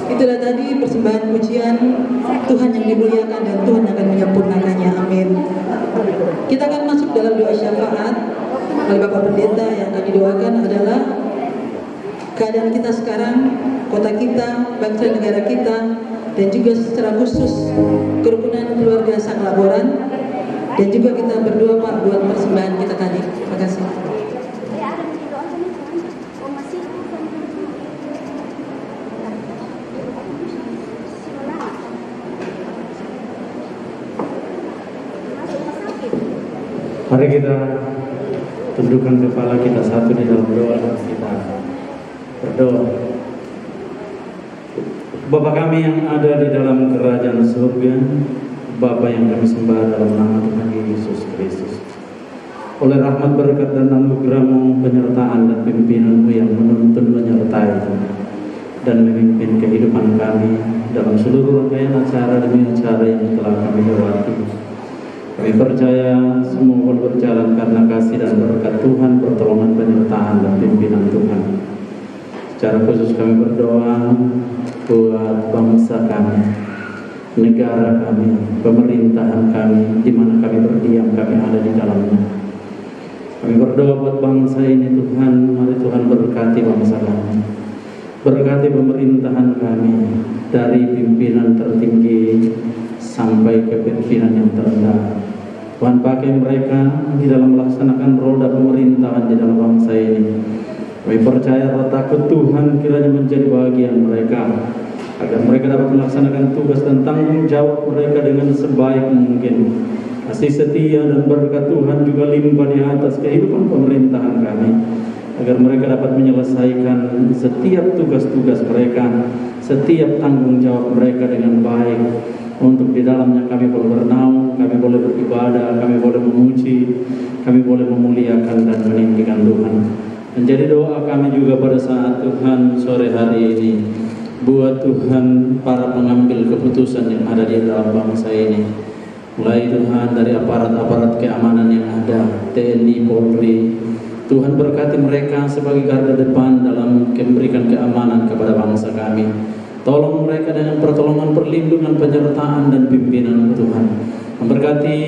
Itulah tadi persembahan pujian Tuhan yang dimuliakan dan Tuhan akan menyempurnakannya. Amin. Kita akan masuk dalam doa syafaat oleh Bapak Pendeta. Yang akan didoakan adalah keadaan kita sekarang, kota kita, bangsa negara kita, dan juga secara khusus kerukunan keluarga sang laboran. Dan juga kita berdoa Pak buat persembahan kita tadi. Terima kasih. Mari kita tundukkan kepala kita satu di dalam doa dan kita berdoa. Bapa kami yang ada di dalam kerajaan surga, Bapa yang kami sembah dalam nama Tuhan Yesus Kristus. Oleh rahmat berkat dan anugerah-Mu, penyertaan dan pimpinan-Mu yang menuntun menyertai dan memimpin kehidupan kami dalam seluruh rangkaian acara demi acara yang telah kami lewati. Kami percaya semua akan berjalan karena kasih dan berkat Tuhan, pertolongan, penyertaan, dan pimpinan Tuhan. Secara khusus kami berdoa buat bangsa kami, negara kami, pemerintahan kami, di mana kami berdiam, kami ada di dalamnya. Kami berdoa buat bangsa ini Tuhan, mari Tuhan berkati bangsa kami. Berkati pemerintahan kami, dari pimpinan tertinggi sampai ke pimpinan yang terendah. Tuhan pakai mereka di dalam melaksanakan roda pemerintahan di dalam bangsa ini. Kami percaya bahwa takut Tuhan kiranya menjadi bagian mereka, agar mereka dapat melaksanakan tugas dan tanggung jawab mereka dengan sebaik mungkin. Kasih setia dan berkat Tuhan juga limpah di atas kehidupan pemerintahan kami. agar mereka dapat menyelesaikan setiap tugas-tugas mereka, setiap tanggung jawab mereka dengan baik. Untuk di dalamnya kami boleh bernaung, kami boleh beribadah, kami boleh memuji, kami boleh memuliakan dan meninggikan Tuhan. Menjadi doa kami juga pada saat Tuhan sore hari ini, buat Tuhan para pengambil keputusan yang ada di dalam bangsa ini. Mulai Tuhan dari aparat-aparat keamanan yang ada, TNI, Polri, Tuhan berkati mereka sebagai garda depan dalam memberikan keamanan kepada bangsa kami. Tolong mereka dengan pertolongan, perlindungan, penyertaan dan pimpinan Tuhan. Memberkati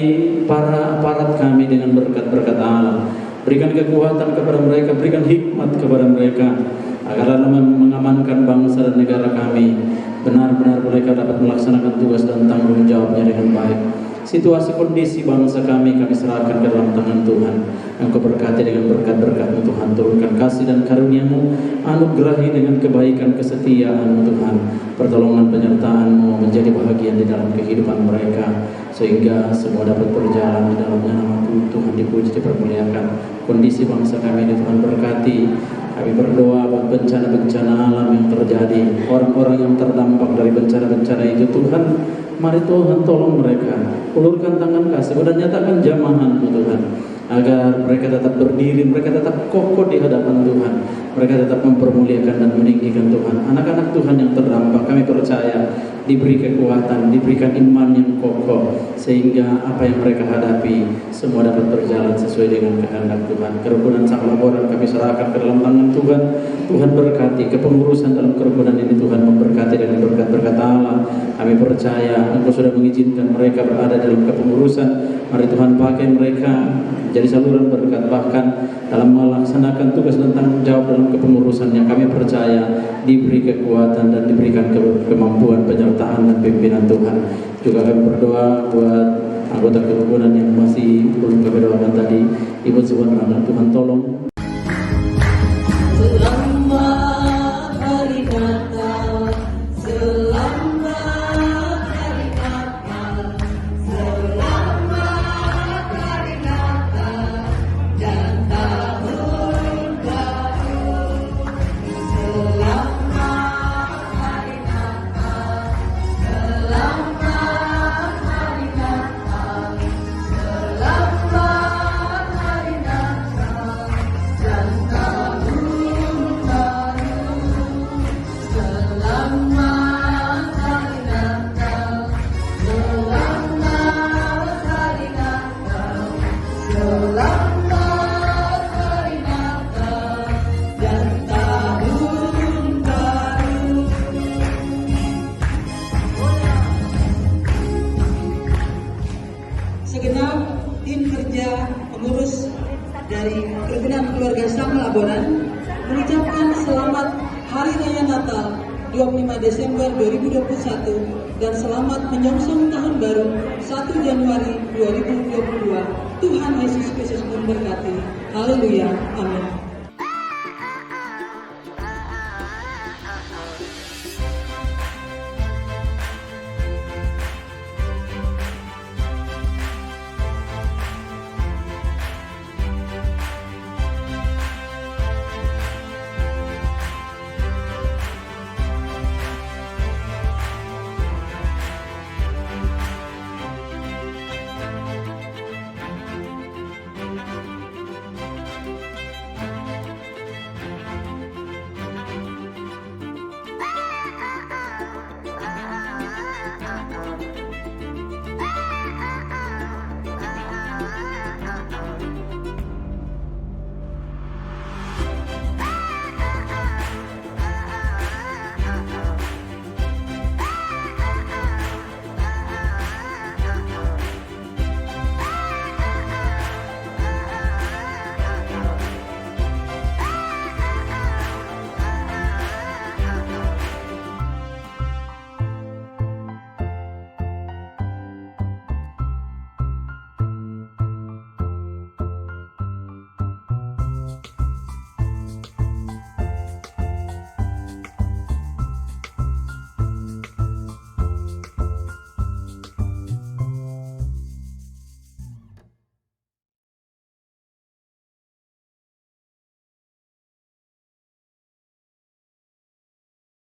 para aparat kami dengan berkat-berkat Allah. Berikan kekuatan kepada mereka, berikan hikmat kepada mereka, agar dalam mengamankan bangsa dan negara kami, benar-benar mereka dapat melaksanakan tugas dan tanggung jawabnya dengan baik. Situasi kondisi bangsa kami serahkan ke dalam tangan Tuhan. Engkau berkati dengan berkat-berkat-Mu Tuhan, turunkan kasih dan karunia-Mu, anugerahi dengan kebaikan kesetiaan Tuhan, pertolongan penyertaan-Mu menjadi bahagian di dalam kehidupan mereka, sehingga semua dapat berjalan di dalamnya. Nama Tuhan dipuji, dipermuliakan. Kondisi bangsa kami ini Tuhan berkati. Kami berdoa buat bencana-bencana alam yang terjadi, orang-orang yang terdampak dari bencana-bencana itu. Tuhan, mari Tuhan tolong mereka, ulurkan tangan kasih dan nyatakan jamahan-Mu Tuhan, agar mereka tetap berdiri, mereka tetap kokoh di hadapan Tuhan, mereka tetap mempermuliakan dan meninggikan Tuhan. Anak-anak Tuhan yang terdampak, kami percaya diberi kekuatan, diberikan iman yang kokoh, sehingga apa yang mereka hadapi semua dapat berjalan sesuai dengan kehendak Tuhan. Kerukunan Sang Laboran kami serahkan ke dalam tangan Tuhan. Tuhan berkati kepengurusan dalam kerukunan ini, Tuhan memberkati dengan berkat-berkat Allah. Kami percaya Engkau sudah mengizinkan mereka berada dalam kepengurusan. Mari Tuhan pakai mereka jadi saluran berkat, bahkan dalam melaksanakan tugas dan tanggung jawab dalam kepengurusan yang kami percaya diberi kekuatan dan diberikan kemampuan, penyertaan dan pimpinan Tuhan. Juga kami berdoa buat anggota kerukunan yang masih belum kami doakan tadi. Ibu Subhanallah, Tuhan tolong. Selamat Hari Natal, selamat Hari Natal, selamat Hari Natal dan tahun baru. Selamat Hari Natal, selamat Hari Natal, selamat Hari Natal dan tahun baru. Selamat Hari Natal, selamat Hari Natal, selamat Hari Natal dan tahun baru. Segenap tim kerja pengurus dari Kerukunan Keluarga Sang Laboran mengucapkan selamat Hari Raya Natal 25 Desember 2021 dan selamat menyongsong tahun baru 1 Januari 2022. Tuhan Yesus Kristus memberkati. Haleluya. Amin.